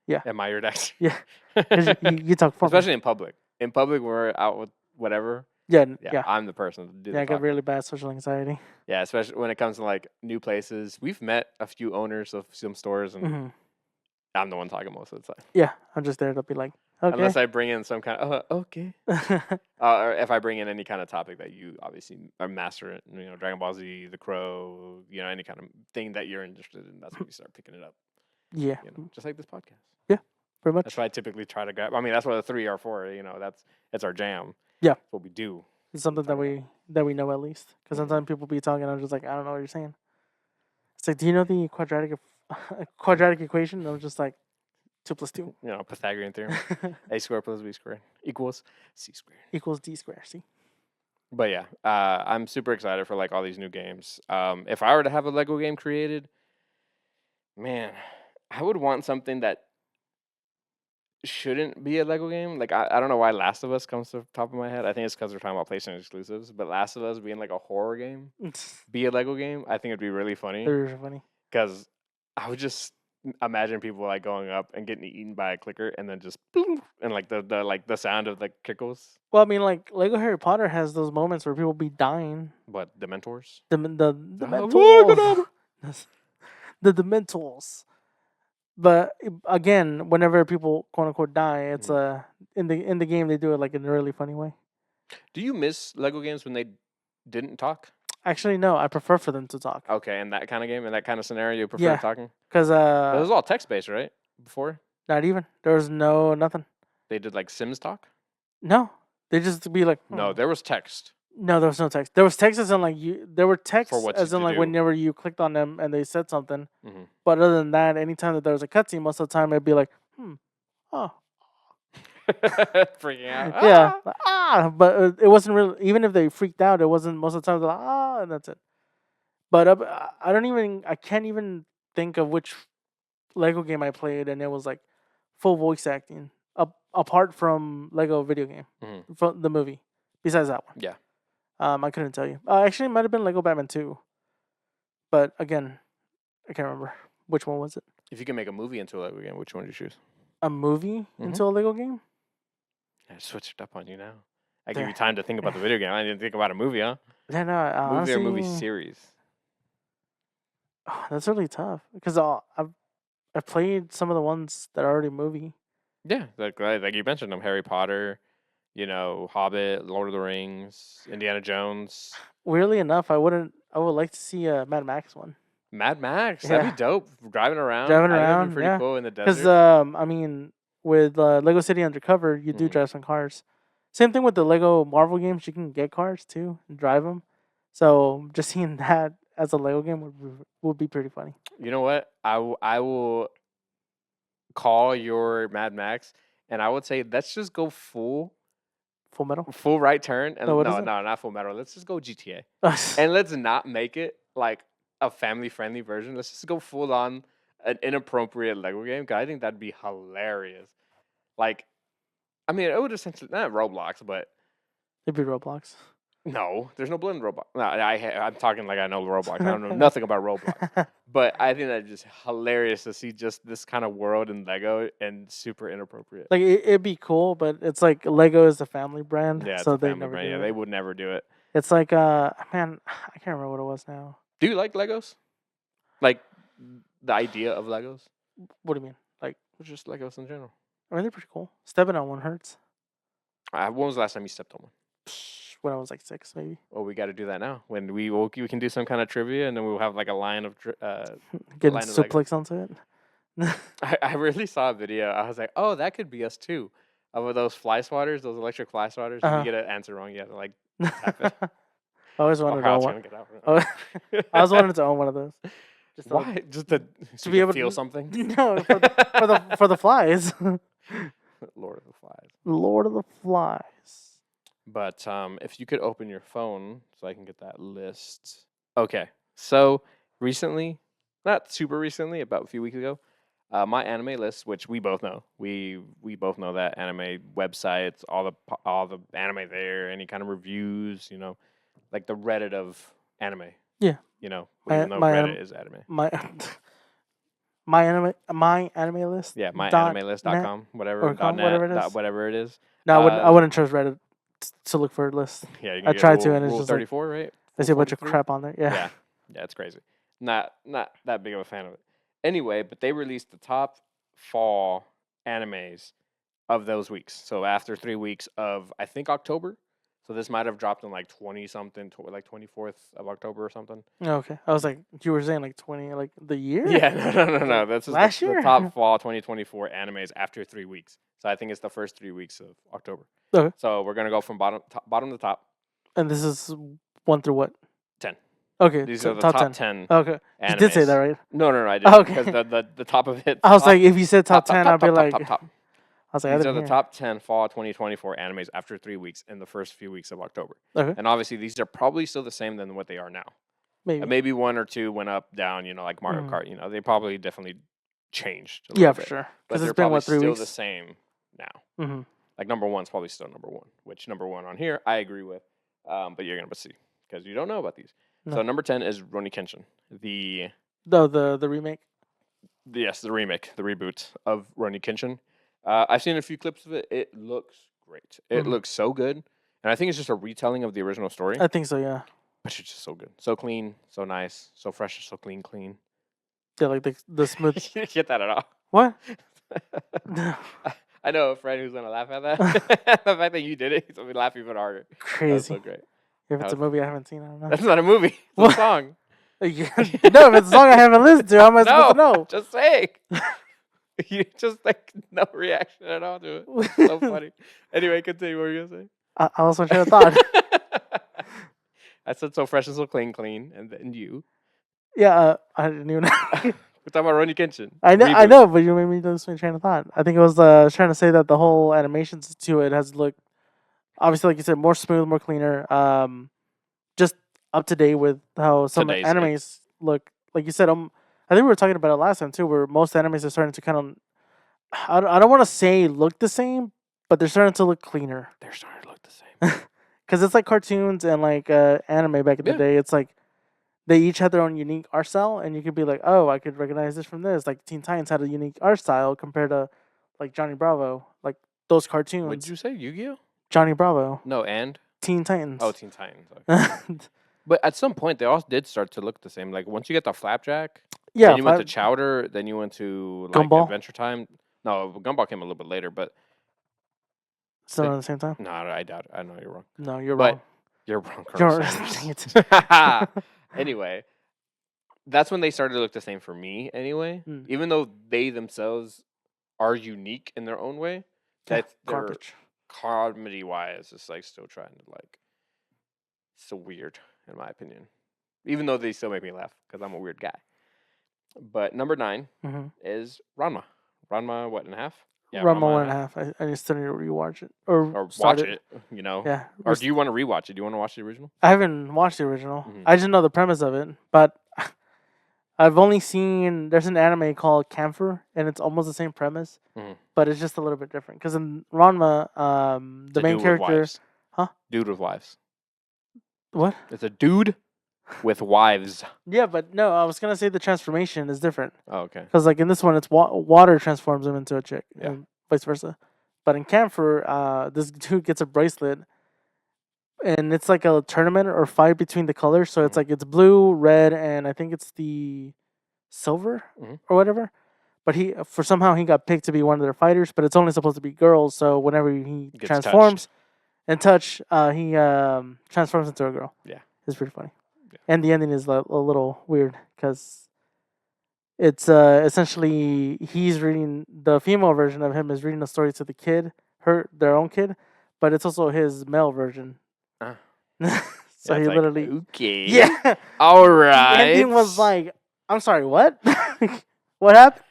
Yeah. Am I your Daxter? Yeah. 'Cause you talk for me. Especially in public. In public, we're out with whatever. Yeah, Yeah, yeah. I'm the person to do the I got talking. really bad social anxiety. Yeah, especially when it comes to like new places. We've met a few owners of some stores, and Hmm. I'm the one talking most of the time. Yeah, I'm just there to be like, okay. Unless I bring in some kind of okay, or if I bring in any kind of topic that you obviously are master it. Dragon Ball Z, The Crow, any kind of thing that you're interested in. That's when you start picking it up. Yeah, Just like this podcast. pretty much. That's why I typically try to grab. I mean, that's what the 3 or 4. That's our jam. Yeah. That's what we do. It's something that talk we know at least. Because Mhm. sometimes people be talking, I'm just like, I don't know what you're saying. It's like, do you know the quadratic equation? And I'm just like, 2 + 2 Pythagorean theorem. A squared plus B squared equals C squared. equals D squared. See? But yeah, I'm super excited for like all these new games. If I were to have a Lego game created, man, I would want something that shouldn't be a Lego game. Like I don't know why Last of Us comes to the top of my head. I think it's because we're talking about PlayStation exclusives. But Last of Us being like a horror game, be a Lego game, I think it'd be really funny. They're funny. Because I would just imagine people like going up and getting eaten by a clicker, and then just boom, and like the sound of the kickles. Well, I mean, like Lego Harry Potter has those moments where people be dying. What, Dementors? The Abracadabra. Mentals. The Dementals. But again, whenever people quote unquote die, it's in the game they do it like in a really funny way. Do you miss Lego games when they didn't talk? Actually, no. I prefer for them to talk. Okay, in that kind of game, in that kind of scenario, you prefer Yeah. talking? Because But it was all text based, right? Before not even there was nothing. they did like Sims talk. No, they just be like No, there was text. No, there was no text. There was text as in like there were texts what as in to like do. whenever you clicked on them and they said something. Mhm. But other than that, anytime that there was a cutscene, most of the time it'd be like, oh, Freaking out. yeah, Ah! But it wasn't really. Even if they freaked out, it wasn't most of the time. They're like and that's it. But I can't even think of which Lego game I played and it was like full voice acting. Apart from Lego video game, Mhm. from the movie. Besides that one, Yeah. I couldn't tell you. Actually, it might have been Lego Batman 2. But again, I can't remember. Which one was it? If you can make a movie into a Lego game, which one would you choose? A movie into a Lego game? I switched it up on you now. I give you time to think about the video game. I didn't think about a movie, huh? Yeah, no, Movie honestly, or movie series? That's really tough. Because I've played some of the ones that are already movie. Yeah, like you mentioned them: Harry Potter, Hobbit, Lord of the Rings, Indiana Jones. Weirdly enough, I would like to see a Mad Max one. Mad Max, that'd be dope. Driving around, Driving I think that'd around, be pretty yeah. cool in the desert. Because I mean, with Lego City Undercover, you do drive some cars. Same thing with the Lego Marvel games; you can get cars too and drive them. So just seeing that as a Lego game would be pretty funny. You know what? I will call your Mad Max, and I would say let's just go Full Metal. full right turn, and No, no, what is it? not Full Metal. Let's just go GTA, and let's not make it like a family friendly version. Let's just go full on an inappropriate Lego game. Cause I think that'd be hilarious. Like, I mean, it would essentially not Roblox, but It'd be Roblox. no, there's no blood in Roblox. No, I'm talking like I know Roblox. I don't know nothing about Roblox. But I think that's just hilarious to see just this kind of world in Lego and super inappropriate. Like it'd be cool, but it's like Lego is a family brand, Yeah, it's so a they family never brand. do Yeah, it. they would never do it. It's like man, I can't remember what it was now. Do you like Legos? Like the idea of Legos? What do you mean? Like, Just Legos in general. I mean, they're pretty cool. Stepping on one hurts. When was the last time you stepped on one? When I was like 6, maybe. Well, we got to do that now. When we can do some kind of trivia, and then we'll have like a line of Getting line of Legos. suplex onto it. I really saw a video. I was like, oh, that could be us too. Of those fly swatters, those electric fly swatters. If you get an answer wrong, you have to like tap it. I always wanted to Or own else one. you're gonna get out. I was wanting to own one of those. Just to, Why? Just to to be able feel to something. No, for the flies. Lord of the Flies. Lord of the Flies. But if you could open your phone so I can get that list. Okay, so recently, not super recently, about a few weeks ago, my anime list, which we both know, we both know that anime websites, all the anime there, any kind of reviews, like the Reddit of anime. Yeah. Even though my, Reddit is anime. My anime list. Yeah, .net myanimelist.com, whatever, or com, .net, whatever it is. whatever it is. No, I wouldn't trust Reddit to look for a list. Yeah, you can I get tried to, Rule- and it's Rule just like 34, right? I see a bunch of 43? crap on there. Yeah. Yeah, it's crazy. Not that big of a fan of it. Anyway, but they released the top fall animes of those weeks. So after 3 weeks of, I think, October. So this might have dropped in like 20 something, like 24th of October or something. Okay. I was like, you were saying like 20, like the year? Yeah, no. That's just Last the year? top fall 2024 animes after 3 weeks. So I think it's the first 3 weeks of October. Okay. So we're gonna go from bottom to top. And this is 1 through what? 10. Okay. These so are the top 10. Okay. Animes. You did say that, right? No, I didn't. Okay. Because the top of it. I was like, if you said top 10, I'd be like, top. I was like, I These are didn't the hear. top 10 fall 2024 animes after 3 weeks in the first few weeks of October. Okay, And obviously, these are probably still the same than what they are now. maybe. Maybe one or two went up, down, like Mario Mhm. Kart. They probably definitely changed a little Yeah, for bit. sure. But Because they're it's been probably what 3 still weeks. the same now. Mm-hmm. Like number one's probably still number one, which number one on here I agree with. But you're gonna see because you don't know about these. No. So number 10 is Rurouni Kenshin, the The remake. the remake, the reboot of Rurouni Kenshin. I've seen a few clips of it. It looks great. It Mhm. looks so good, and I think it's just a retelling of the original story. I think so. Yeah. But it's just so good, so clean, so nice, so fresh, so clean. Yeah, like the smooth. You didn't get that at all. What? I know a friend who's gonna laugh at that. The fact that you did it, he's gonna be laughing even harder. That was Crazy. so great. If it's a How's- movie I haven't seen, I don't know. That's not a movie. It's a What? song. Yeah. No, if it's a song I haven't listened to, how am I supposed to know? Just saying. You just like no reaction at all to it. So funny. Anyway, continue. What were you gonna I lost my train of thought. say? I said so fresh and so clean, and then you. Yeah, I didn't even. We're talking about Rurouni Kenshin. I Reboot. know, but you made me lose my train of thought. I think it was trying to say that the whole animations to it has looked, obviously, like you said, more smooth, more cleaner. Just up to date with how some Today's animes look. Like you said, I think we were talking about it last time too, where most animes are starting to kind of, I don't want to say look the same, but they're starting to look cleaner. They're starting to look the same. Because it's like cartoons and like anime back in the Yeah. day. It's like they each had their own unique art style, and you could be like, oh, I could recognize this from this. Like Teen Titans had a unique art style compared to like Johnny Bravo, like those cartoons. What did you say? Yu-Gi-Oh? Johnny Bravo, No, and Teen Titans. oh, Teen Titans. Okay. But at some point, they all did start to look the same. Like once you get the Flapjack, yeah, then you went to Chowder, then you went to like Gumball? Adventure Time. No, Gumball came a little bit later, but still at the same time. no, I doubt it. I know you're wrong. No, you're But- wrong. You're wrong. You're Colonel Sanders. dang it. Anyway, that's when they started to look the same for me. Anyway, Mm. even though they themselves are unique in their own way, Yeah, that they're garbage. comedy wise, it's like still trying to like. So weird, in my opinion. Even though they still make me laugh because I'm a weird guy. But number 9 Mm-hmm. is Ranma. Ranma, what, in half? Run my Ranma one in and a half. I still need to rewatch it or Or start watch it, Yeah, Or do you want to rewatch it? Do you want to watch the original? I haven't watched the original. Mhm. I just know the premise of it, but I've only seen there's an anime called Camphor, and it's almost the same premise, Mhm. but it's just a little bit different. Because in Ranma, It's the a main dude with character, wives. Huh? Dude with wives. what? It's a dude with wives. Yeah, but no, I was gonna say the transformation is different. Oh, okay. Because like in this one, it's water transforms him into a chick, Yeah. and vice versa. But in Camphor, this dude gets a bracelet, and it's like a tournament or fight between the colors. So it's Mhm. like it's blue, red, and I think it's the silver Mhm. or whatever. But somehow he got picked to be one of their fighters, but it's only supposed to be girls. So whenever he Gets transforms and he transforms into a girl. Yeah. It's pretty funny. Yeah. And the ending is a little weird because it's essentially the female version of him is reading a story to the kid, their own kid, but it's also his male version. Ah. So Yeah, he it's like, literally, okay. yeah. All The right. ending was like, I'm sorry, what? What happened?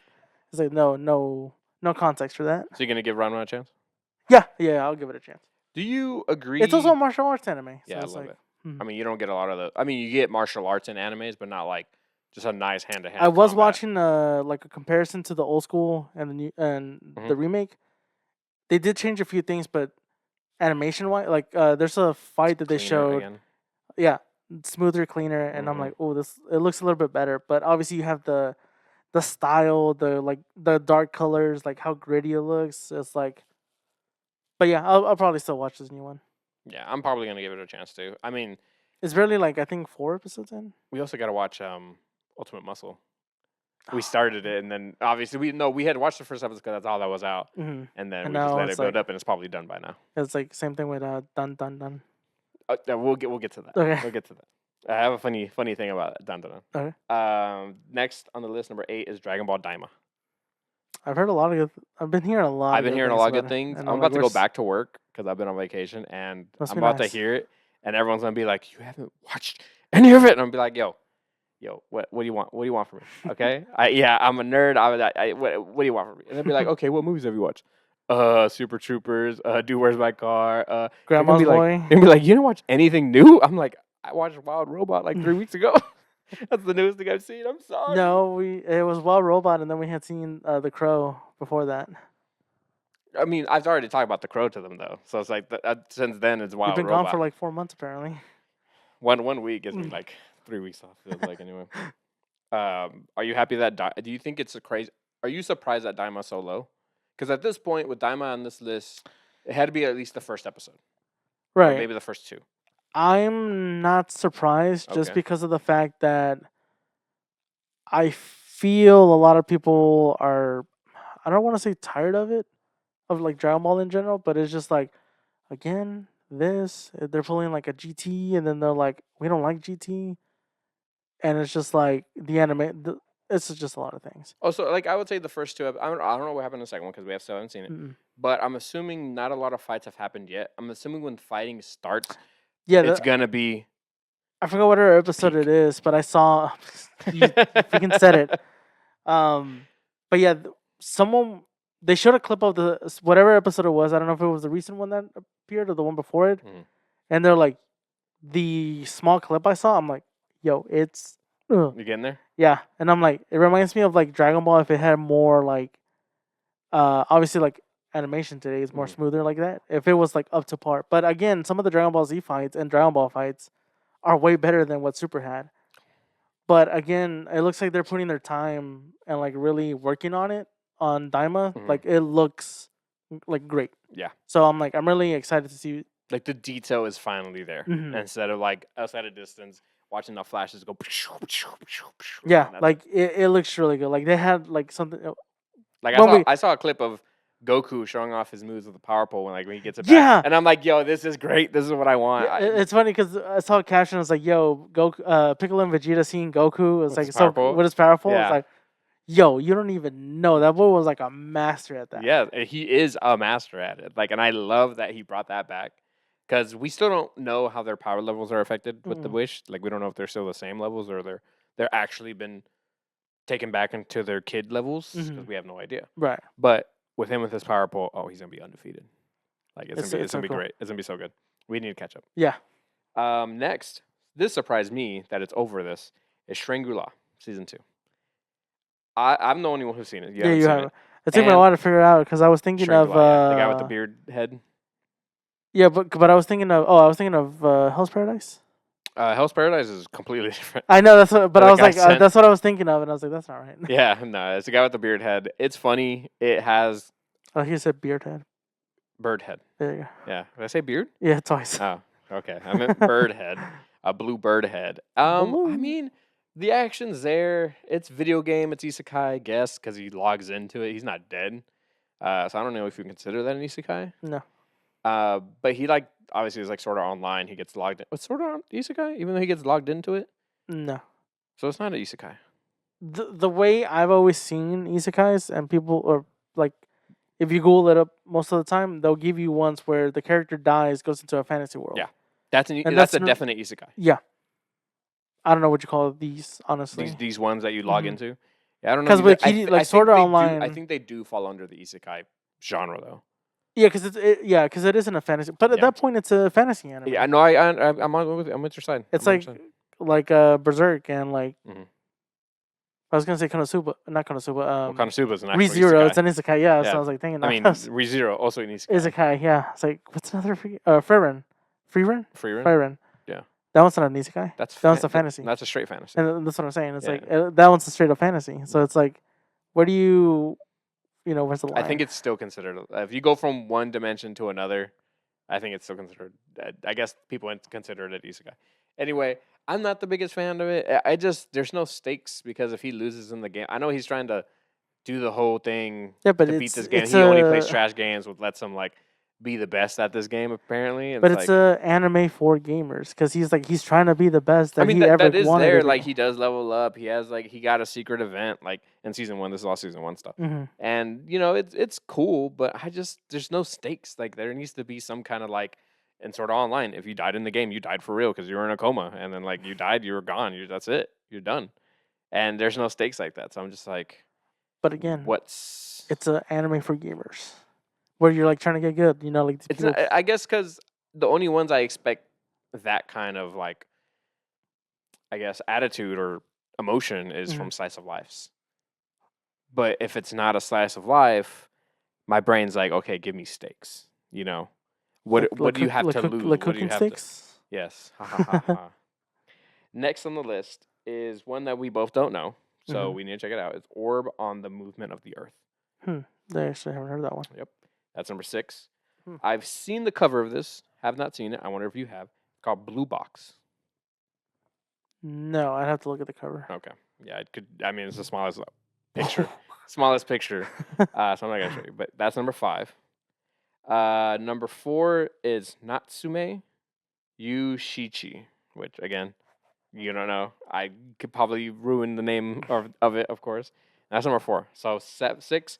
It's like no context for that. So you're gonna give Ranma a chance? Yeah, I'll give it a chance. Do you agree? It's also a martial arts anime. So Yeah, I it's love like, it. mhm. I mean, you don't get a lot of the. I mean, you get martial arts in animes, but not like just a nice hand to hand. I was watching like a comparison to the old school and the new and Mhm. the remake. They did change a few things, but animation wise, like there's a fight that they showed. Again. Yeah, smoother, cleaner, and I'm Mhm. like, oh, it looks a little bit better. But obviously, you have the style, the dark colors, like how gritty it looks. It's like, but yeah, I'll probably still watch this new one. Yeah, I'm probably gonna give it a chance too. I mean, It's barely like I think 4 episodes in. we also got to watch Ultimate Muscle. We started it, and then obviously we had watched the first episode because that's all that was out, Mm-hmm. and then And we just now let it it's build like- up, and it's probably done by now. It's like same thing with Dun Dun Dun. Yeah, we'll get to that. Okay. We'll get to that. I have a funny thing about Dun Dun Dun. Okay. Next on the list, number 8 is Dragon Ball Daima. I've heard a lot of good. I've been hearing a lot. I've been hearing a lot of good about it, things. and I'm I'm about like, to go where's- back to work because I've been on vacation, and Must I'm be about nice. to hear it, and everyone's gonna be like, "You haven't watched any of it," and I'm be like, "Yo, what do you want? What do you want from me?" Okay, I'm a nerd. What do you want from me? And they'll be like, "Okay, what movies have you watched?" Super Troopers, Dude, Where's My Car? They're gonna Grandma's be like, Boy. they're gonna be like, you didn't watch anything new? I'm like, I watched Wild Robot like 3 weeks ago. That's the newest thing I've seen. I'm sorry. No, it was Wild Robot, and then we had seen The Crow before that. I mean, I've already talked about The Crow to them though, so it's like since then it's Wild You've been Robot. gone for like 4 months apparently. One week gives me like 3 weeks off. Feels like anyway. Are you happy that do you think it's a crazy? Are you surprised that Daima so low? Because at this point, with Daima on this list, it had to be at least the first episode, or Right. maybe the first 2. I'm not surprised just Okay. because of the fact that I feel a lot of people are, I don't want to say tired of it, of like Dragon Ball in general, but it's just like, again, they're pulling like a GT, and then they're like, we don't like GT, and it's just like it's just a lot of things. Also, like I would say the first 2. I don't know what happened in the second one because we still haven't seen it. Mm-mm. But I'm assuming not a lot of fights have happened yet. I'm assuming when fighting starts, Yeah, it's gonna be. I forgot what episode peak. it is, but I saw you freaking said it. But yeah, they showed a clip of whatever episode it was. I don't know if it was the recent one that appeared or the one before it. Mhm. And they're like, the small clip I saw, I'm like, yo, it's You getting there? yeah. And I'm like, it reminds me of like Dragon Ball if it had more like, obviously like animation today is more Mhm. smoother like that. If it was like up to par, but again, some of the Dragon Ball Z fights and Dragon Ball fights are way better than what Super had. But again, it looks like they're putting their time and like really working on it on Daima. Mhm. Like it looks like great. Yeah. So I'm really excited to see. Like the detail is finally there Mhm. instead of like us at a distance watching the flashes go. Yeah, and that's like it looks really good. Like they had like something. Like when I saw a clip of Goku showing off his moves with the power pole when he gets it Yeah. back, and I'm like, yo, this is great. This is what I want. Yeah, it's funny because I saw a caption. It's like, "Yo, Goku, Piccolo and Vegeta seeing Goku." It's With like his so power pole? what is powerful? Yeah. It's like, yo, you don't even know that boy was like a master at that. Yeah, he is a master at it. Like, and I love that he brought that back because we still don't know how their power levels are affected with the Mm-mm. Wish. Like, we don't know if they're still the same levels or they're actually been taken back into their kid levels because Mhm. we have no idea. Right. But with him with his power pole, oh, he's gonna be undefeated. Like it's It's gonna be so cool. great. It's gonna be so good. We need to catch up. Yeah. Next, this surprised me that it's over. This is Shangri-La season 2. I'm the only one who's seen it. You Yeah, haven't you seen have. it. It took me a And while to figure out because I was thinking of Shangri-La, yeah. The guy with the beard head. Yeah, but I was thinking of Hell's Paradise. Hell's Paradise is completely different. I know that's what, but The I was guy like sent- that's what I was thinking of, and I was like that's not right. Yeah, no, it's a guy with the beard head. It's funny. It has Oh, he said beard head. bird head. There you go. Yeah, did I say beard? Yeah, twice. Oh, okay. I meant bird head. A blue bird head. I Blue. mean, the action's there. It's video game. It's isekai, I guess, because he logs into it. He's not dead. So I don't know if you consider that an isekai. No. But he obviously is sort of online. He gets logged in. It's sort of isekai, even though he gets logged into it. No. So it's not an isekai. The way I've always seen isekais and people or like if you Google it up most of the time, they'll give you ones where the character dies, goes into a fantasy world. Yeah. That's And that's a that's definite isekai. Yeah. I don't know what you call these, honestly. These ones that you log Mhm. into. Yeah, I don't know. 'Cause either. with I Kid- th- like, I Sword think Art they do- I Online- think they do fall under the isekai genre though. Yeah, because because it isn't a fantasy. But at Yeah. that point, it's a fantasy anime. Yeah, no, I'm on with your side. It's I'm on your like side. Berserk and like Mhm. I was gonna say Konosuba, not Konosuba. Well, Konosuba's an actual ReZero, isekai. it's an isekai. Yeah, so Yeah. I was like thinking. I mean, that's ReZero also an isekai. isekai. Yeah, it's like what's another Frieren? Freerun? Frieren. Yeah. That one's not an isekai. That's That one's a fantasy. That's a straight fantasy. And that's what I'm saying. It's Yeah. like that one's a straight up fantasy. So it's like, where do where's the line? I think it's still considered. If you go from one dimension to another, I think it's still considered. I guess people consider it isekai. Anyway, I'm not the biggest fan of it. I just there's no stakes because if he loses in the game, I know he's trying to do the whole thing yeah, but to it's, beat this game. it's He only plays a- trash games, which lets him be the best at this game apparently. And But it's a anime for gamers because he's trying to be the best that I mean, he ever that is wanted there. to Like be. he does level up. He has he got a secret event in season 1. This is all season 1 stuff. Mhm. And it's cool, but there's no stakes. Like there needs to be some kind of and sort of online. If you died in the game, you died for real because you were in a coma, and then you died, you were gone. That's it. You're done. And there's no stakes like that. So I'm just like, But again, what's it's an anime for gamers. where you're like trying to get good. You know, like these It's people. not, I guess because the only ones I expect that kind of like, I guess, attitude or emotion is Mhm. from slice of lives. But if it's not a slice of life, my brain's like, okay, give me steaks. You know, what do you have to lose? Like What do you cooking have to? steaks. Yes. Ha ha ha ha. Next on the list is one that we both don't know, so Mhm. we need to check it out. It's Orb on the Movement of the Earth. I actually haven't heard that one. Yep, that's number 6. Hmm. I've seen the cover of this. Have not seen it. I wonder if you have. It's called Blue Box. No, I'd have to look at the cover. Okay. Yeah, it could. I mean, it's the smallest picture. Smallest picture. So I'm not gonna show you. But that's number 5. Number 4 is Natsume Yushichi, which again, you don't know. I could probably ruin the name of it, of course. That's number 4. So 6,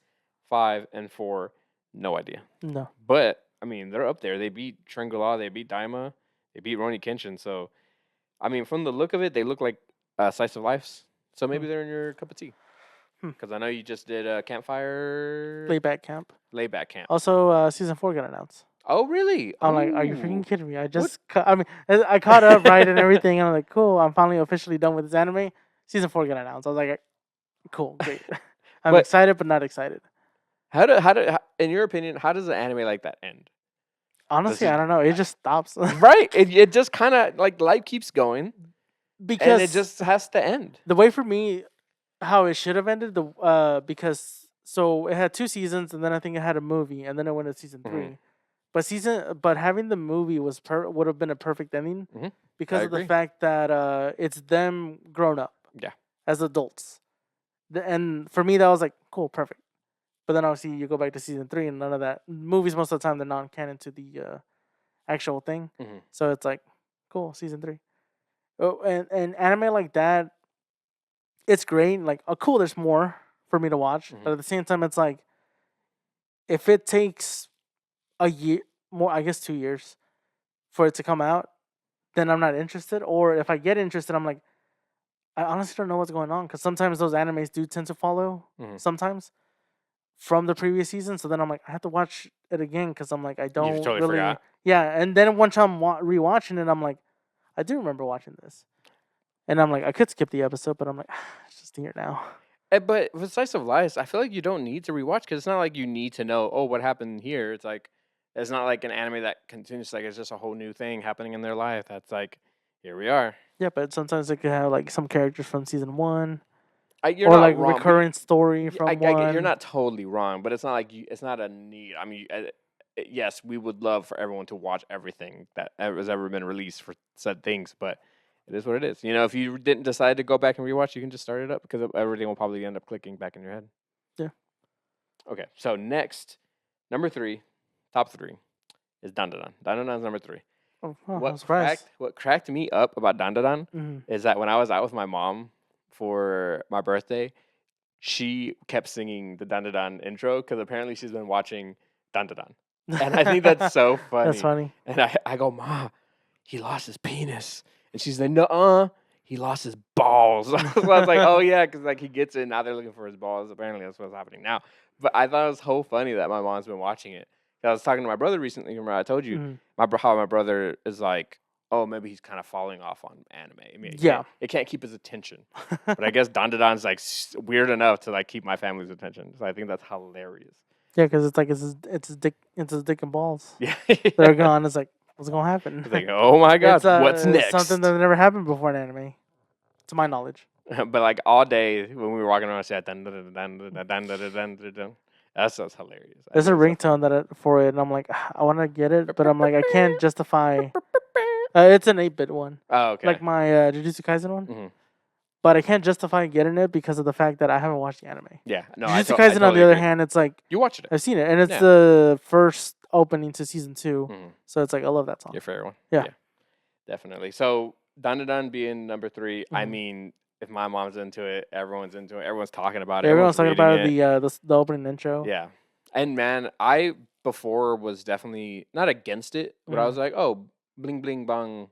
5, and 4, no idea. No. But I mean, they're up there. They beat Trangula, they beat Daima, they beat Roni Kenshin. So I mean, from the look of it, they look like slice of lives. So maybe they're in your cup of tea. Hmm. Because I know you just did a campfire Layback camp. layback camp. Also, season 4 got announced. Oh, really? I'm like, are you Ooh. freaking kidding me? I just, I mean, I caught up right and everything, and I'm like, cool. I'm finally officially done with this anime. Season 4 got announced. I was like, cool, great. I'm But- excited, but not excited. In your opinion, how does an anime like that end? Honestly, it- I don't know. It just stops Right? It just kind of like life keeps going, because and it just has to end. the way for me, how it should have ended, because so it had 2 seasons, and then I think it had a movie, and then it went to season 3. Mhm. But having the movie would have been a perfect ending Mhm. because I of the agree. fact that it's them grown up, Yeah. as adults. And for me, that was like cool, perfect. But then obviously you go back to season 3, and none of that. Movies most of the time they're non-canon to the actual thing, Mhm. so it's like cool, season 3. Oh, and anime like that, it's great. Like, oh, cool. There's more for me to watch, Mhm. but at the same time, it's like if it takes a year more, I guess 2 years for it to come out, then I'm not interested. Or if I get interested, I'm like, I honestly don't know what's going on because sometimes those animes do tend to follow Mhm. sometimes from the previous season. So then I'm like, I have to watch it again because I'm like, I don't totally really, forgot. yeah. And then once I'm rewatching it, I'm like, I do remember watching this, and I'm like, I could skip the episode, but I'm like, it's just here now. But with Slice of Life, I feel like you don't need to rewatch because it's not like you need to know, oh, what happened here. It's like, it's not like an anime that continues, like, it's just a whole new thing happening in their life. That's like, here we are. Yeah, but sometimes it could have like some characters from season 1 You're or not like wrong. but recurrent story y- from I one. get you're not totally wrong, but it's not like it's not a need. I mean, yes, we would love for everyone to watch everything that has ever been released for said things, but it is what it is. You know, if you didn't decide to go back and rewatch, you can just start it up because everything will probably end up clicking back in your head. Yeah. Okay, so next, number 3, top 3 is Dandadan. Dandadan's number 3. Oh, I'm surprised. What cracked me up about Dandadan Hmm. is that when I was out with my mom for my birthday, she kept singing the Dandadan intro because apparently she's been watching Dandadan. And I think that's so funny. That's funny. And I go, Ma, he lost his penis. And she's like, no, he lost his balls. So I was like, oh, yeah, because like he gets it. Now they're looking for his balls. Apparently that's what's happening now. But I thought it was so funny that my mom's been watching it. I was talking to my brother recently. Remember I told you Mhm. how my brother is like, oh, maybe he's kind of falling off on anime. I mean, Yeah. it can't keep his attention. But I guess Dandadan's like weird enough to like keep my family's attention. So I think that's hilarious. Yeah, because it's like it's his dick and balls. Yeah. They're gone. It's like, what's gonna happen? It's like, oh my god, It's, what's it's next? something that never happened before in anime, to my knowledge. But like all day when we were walking around, I said, dun, dun, dun, dun, dun, dun, dun, dun, dun, dun, dun. That's hilarious. I There's a think it's so ringtone for it, and I'm like, I want to get it, but I'm like, I can't justify. It's an 8-bit one, Oh, okay. like my Jujutsu Kaisen one, Mhm. but I can't justify getting it because of the fact that I haven't watched the anime. Yeah, no, Jujutsu I Kaisen, on totally the other agree. hand, it's like You watched it. I've seen it, and it's Yeah. the first opening to season 2, Mhm. so it's like I love that song. Your favorite one. Yeah. Definitely. So Dandadan being number 3, I Mhm. mean, if my mom's into it, everyone's into it. Everyone's talking about it. Everyone's talking about reading the opening intro. Yeah. And man, I before was definitely not against it, but I was like, oh, bling bling bang,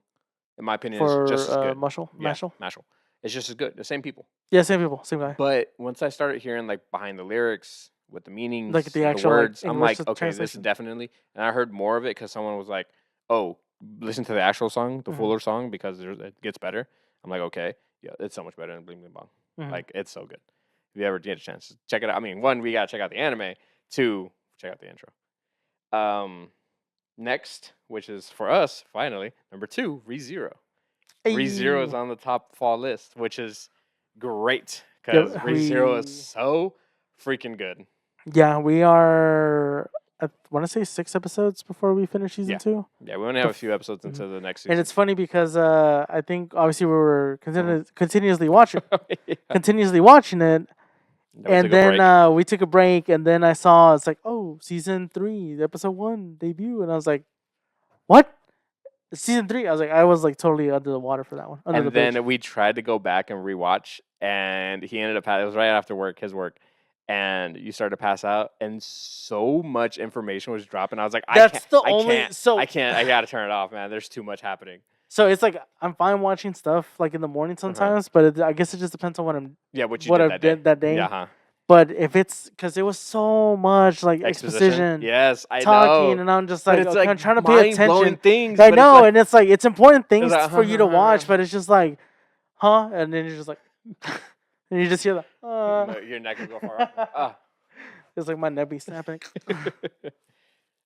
in my opinion, for is just as good. Mashal. Yeah, Mashal. Mashal. It's just as good. The same people. Yeah, same people, same guy. But once I started hearing like behind the lyrics, with the meanings, Like the the actual, like, words. I'm English like, okay, this is translation. definitely. And I heard more of it because someone was like, "Oh, listen to the actual song, the Mhm. fuller song, because it gets better." I'm like, okay, yeah, it's so much better than Bling Bling Bong. Mhm. Like, it's so good. If you ever get a chance, check it out. I mean, one, we gotta check out the anime. Two, check out the intro. Next, which is for us, finally, number 2, ReZero. ReZero is Hey. on the top fall list, which is great Yeah, because ReZero is so freaking good. we are. I want to say 6 episodes before we finish season Yeah. 2. Yeah, we only have a few episodes Mhm. into the next And season. it's funny because I think obviously we were continuously watching Yeah. continuously watching it, Then we and took a then break. we took a break, and then I saw it's like, oh, season 3, episode 1 debut, and I was like, what? Season 3? I was like totally under the water for that one, under the And bridge. then we tried to go back and rewatch, and he ended up. It was right after work, his work, and you started to pass out, and so much information was dropping. I was like, That's the I only can't, so I can't, I gotta turn it off, man. There's too much happening. so it's like I'm fine watching stuff like in the morning sometimes, but I guess it just depends on what I'm Yeah, what you what did I've that day. did that day. Yeah, huh? But if it's because it was so much like Exposition. exposition, Yes, I talking, know. and I'm just But like, it's okay, like I'm trying to pay mind-blowing attention. things. I but know, it's like, and it's like it's important things like, for you to watch, but it's just like, huh? And then you're just like, and you just hear the, your neck will go far off. Ah. It's like my neck be snapping.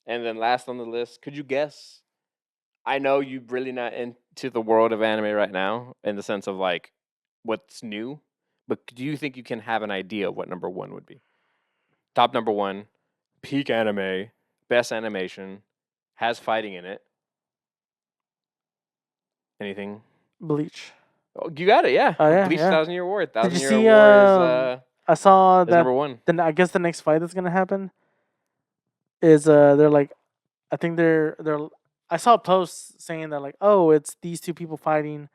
And then last on the list, could you guess? I know you're really not into the world of anime right now in the sense of like what's new, but do you think you can have an idea of what number 1 would be? Top number 1, peak anime, best animation, has fighting in it. Anything? Bleach. Oh, you got it, yeah. Oh yeah, Bleach yeah. 1000-Year War. Did you 1000-Year see? War I saw is that. number 1. Then I guess the next fight that's gonna happen is they're like, I think they're. I saw a post saying that like, oh, it's these two people fighting,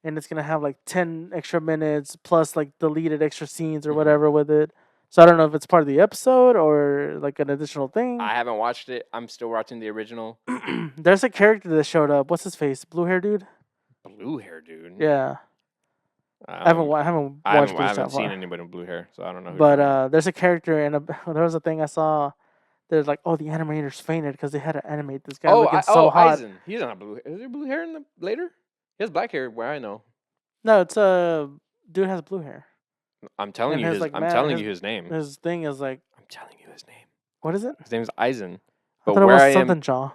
and it's gonna have like 10 extra minutes plus like deleted extra scenes or Mhm. whatever with it. So I don't know if it's part of the episode or like an additional thing. I haven't watched it. I'm still watching the original. There's a character that showed up. What's his face? Blue hair dude. Blue hair dude. Yeah, I haven't watched Bleach I haven't that seen far. anybody with blue hair, so I don't know. Who But there's a character and there was a thing I saw. There's like, oh, the animators fainted because they had to animate this guy looking so hot. Aizen. He doesn't have blue hair. Is there blue hair in the later? He has black hair where I know. No, it's dude has blue hair. I'm telling And you his, his. like, I'm man- telling his- you his name. His thing is like, I'm telling you his name. what is it? His name is Aizen. I But thought it where was I something am, Jaw.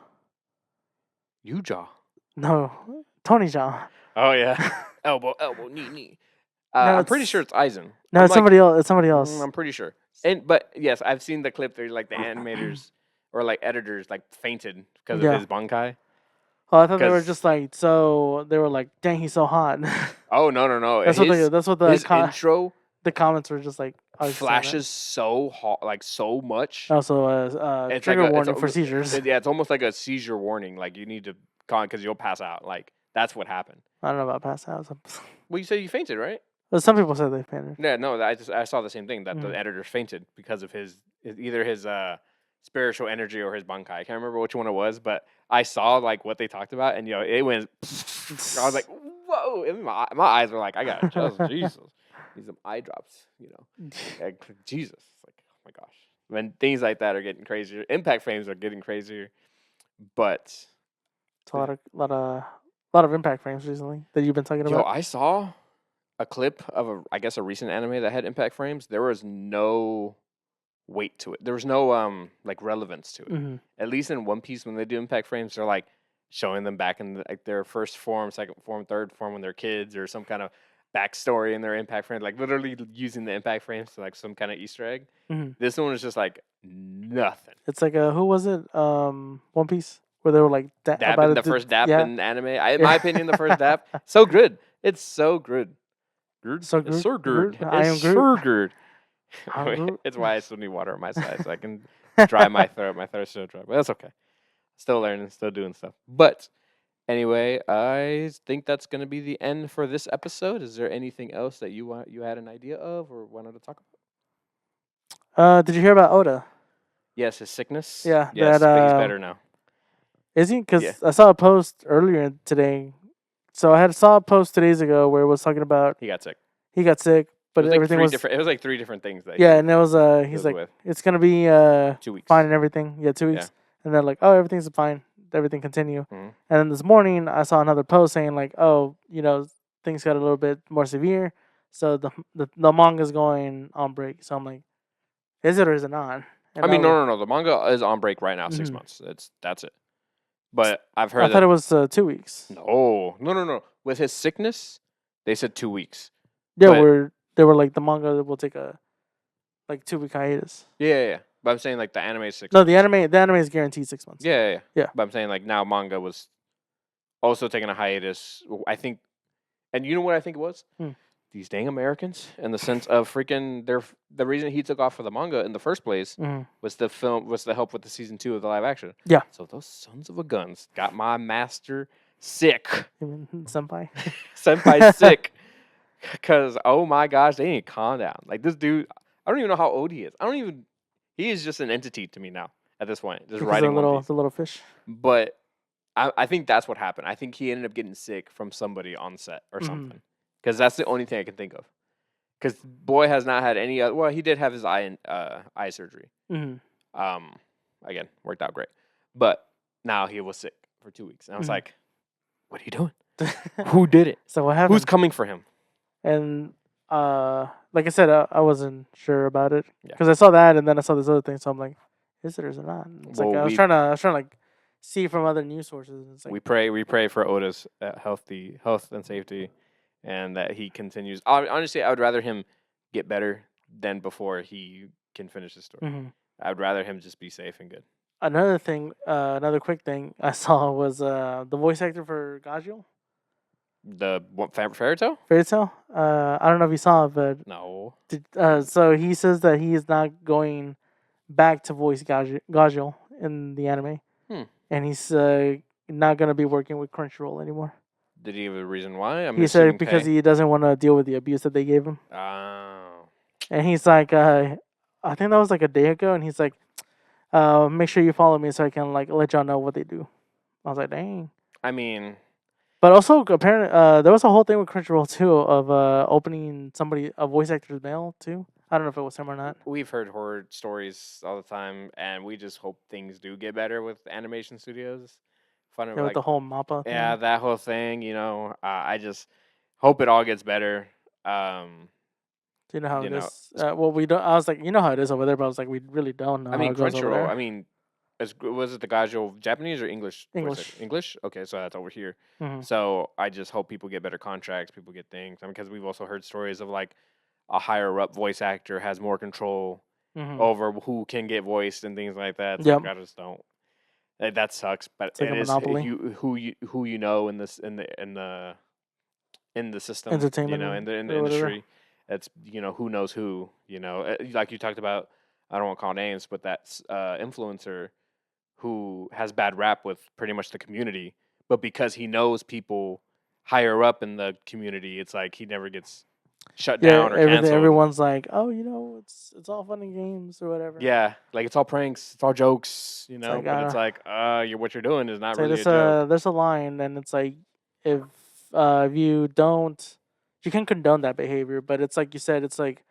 Yuja. No, Tony Jaw. Oh yeah, elbow, knee. No, I'm pretty sure it's Aizen. No, I'm it's like, somebody else. It's somebody else. I'm pretty sure. But yes, I've seen the clip. They're like the animators or like editors like fainted because Yeah. of his bankai. Oh, I thought they were 'cause- just like, so they were like, dang, he's so hot. Oh no! That's what his intro the comments were just like, oh, flashes so hot, like so much. Also, It's trigger like warning for seizures. It's almost like a seizure warning. Like you need to because you'll pass out. Like that's what happened. I don't know about pass out. Well, you said you fainted, right? Some people said they fainted. Yeah, no, I saw the same thing that Mhm. the editors fainted because of either his spiritual energy or his bankai. I can't remember which one it was, but I saw like what they talked about, and it went. I was like, whoa! And my eyes were like, I got just Jesus. Need some eye drops, Like, Jesus, it's like, oh my gosh. When things like that are getting crazier, impact frames are getting crazier, but It's a lot of impact frames recently that you've been talking yo, about. I saw a clip of a recent anime that had impact frames. There was no weight to it. There was no like relevance to it. Mm-hmm. At least in One Piece, when they do impact frames, they're like showing them back in like their first form, second form, third form when they're kids, or some kind of backstory in their impact frame, like literally using the impact frames to like some kind of Easter egg. Mm-hmm. This one was just like nothing. It's like who was it? One Piece, where they were like Dabbing the first dap yeah. in anime. In my opinion, the first dap so good. It's so good. So It's so good. I am It's so good. I'm Groot. It's why I still need water on my side so I can dry my throat. My throat's still dry, but that's okay. Still learning, still doing stuff. But anyway, I think that's going to be the end for this episode. Is there anything else that you had an idea of or wanted to talk about? Did you hear about Oda? Yes, his sickness. Yeah, yes, that, but he's better now. Is he? Because Yeah. I saw a post earlier today. So I saw a post 2 days ago where it was talking about He got sick. he got sick, but was like everything was different. It was like 3 different things that yeah, he and it was was he's like with. it's gonna be 2 weeks. fine and everything. Yeah, 2 Yeah. weeks, and they're like, oh, everything's fine, everything continue. Mhm. And then this morning I saw another post saying like, oh, things got a little bit more severe, so the manga's going on break. So I'm like, is it or is it not? And I mean, was, no. The manga is on break right now, 6 Mhm. months. That's it. But I've I heard thought that it was 2 weeks. no. With his sickness, they said 2 weeks. Yeah, But they were like the manga will take a 2 week hiatus. yeah. But I'm saying like the anime is 6 No, months. the anime is guaranteed 6 months. Yeah. Yeah. But I'm saying like now manga was also taking a hiatus. I think, and you know what I think it was? Hmm. These dang Americans, in the sense of freaking the reason he took off for the manga in the first place Mhm. was the help with the season 2 of the live action. Yeah. So those sons of a guns got my master sick. You mean senpai? Senpai sick. Because, oh my gosh, they need to calm down. Like, this dude, I don't even know how old he is. He is just an entity to me now at this point. Just Because writing One Piece. the little fish. But I think that's what happened. I think he ended up getting sick from somebody on set or Mhm. something. Because that's the only thing I can think of. Because boy has not had any other, well, he did have his eye surgery. Mhm. Again, worked out great. But now he was sick for 2 weeks. And I was Mhm. like, what are you doing? Who did it? So what happened? Who's coming for him? And like I said, I wasn't sure about it Yeah. because I saw that and then I saw this other thing. So I'm like, is it or is it not? It's like Well, I was trying to like see from other news sources. And it's like, we pray for Oda's health and safety, and that he continues. Honestly, I would rather him get better than before he can finish his story. Mhm. I would rather him just be safe and good. Another thing, another quick thing I saw was the voice actor for Gajil, The Fairy Tail? Fairy Tail. I don't know if you saw it, but No. so he says that he is not going back to voice Gajil in the anime, and he's not gonna be working with Crunchyroll anymore. Did he have a reason why? He said because he doesn't want to deal with the abuse that they gave him. Oh. And he's like, I think that was like a day ago, and he's like, make sure you follow me so I can like let y'all know what they do. I was like, dang. I mean, But also, apparently, there was a whole thing with Crunchyroll too of opening a voice actor's mail too. I don't know if it was him or not. we've heard horror stories all the time, and we just hope things do get better with animation studios. Fun of Yeah, with the whole Mappa thing. yeah, that whole thing. I just hope it all gets better. Do you know how you it know, is? Well, we don't. I was like, you know how it is over there, but I was like, we really don't know. I mean, how it goes over Crunchyroll. there. I mean, was it the Gajo Japanese or English? voice English. actor? English. Okay, so that's over here. Mhm. So I just hope people get better contracts. People get things. I mean, because we've also heard stories of like a higher up voice actor has more control Mhm. over who can get voiced and things like that. So Yep. I just don't. That sucks, but It's like it a is monopoly. who you know in this in the system, Entertainment in the or whatever. industry. It's who knows who, like you talked about. I don't want to call names, but that's influencer who has bad rap with pretty much the community, but because he knows people higher up in the community, it's like he never gets shut down or canceled. Everyone's like, oh, it's all fun and games or whatever. Yeah, like it's all pranks, it's all jokes, like, but it's like, what you're doing is not So really a joke. there's a line, and it's like if you don't, you can condone that behavior, but it's like you said, it's like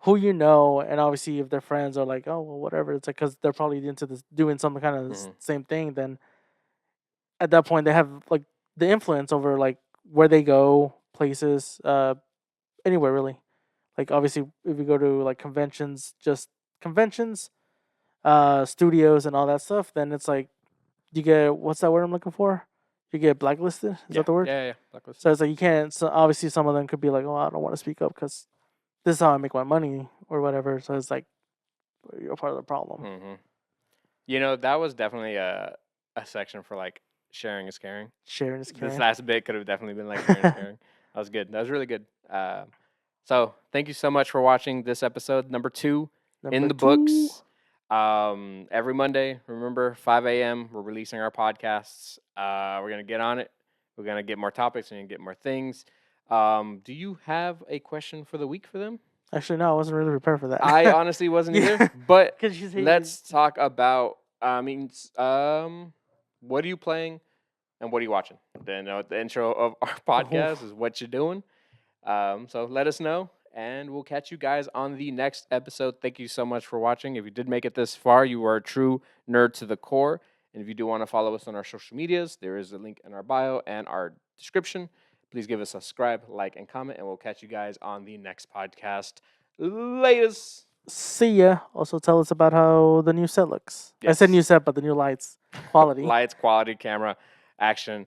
who you know, and obviously if their friends are like, oh well, whatever, it's like because they're probably into this doing some kind of Mhm. same thing. Then at that point, they have like the influence over like where they go, places, anywhere really. Like obviously, if you go to like conventions, studios and all that stuff, then it's like you get what's that word I'm looking for? You get blacklisted. Is that the word? Yeah. Blacklist. So it's like you can't. So obviously, some of them could be like, "Oh, I don't want to speak up because this is how I make my money or whatever." So it's like you're part of the problem. That was definitely a section for like sharing is caring. Sharing is caring. This last bit could have definitely been like sharing is caring. That was good. That was really good. So thank you so much for watching this episode number 2 in the books. Every Monday, remember 5 a.m. We're releasing our podcasts. We're gonna get on it. We're gonna get more topics and get more things. Do you have a question for the week for them? Actually, no, I wasn't really prepared for that. I honestly wasn't either. But let's talk about. What are you playing, and what are you watching? Then the intro of our podcast is what you're doing. So let us know, And we'll catch you guys on the next episode. Thank you so much for watching. If you did make it this far, you are a true nerd to the core. And if you do want to follow us on our social medias, there is a link in our bio and our description. Please give us a subscribe, like, and comment, and we'll catch you guys on the next podcast. Latest. See ya. Also, tell us about how the new set looks. I said Yes. new set, but the new lights, quality. Lights, quality, camera, action.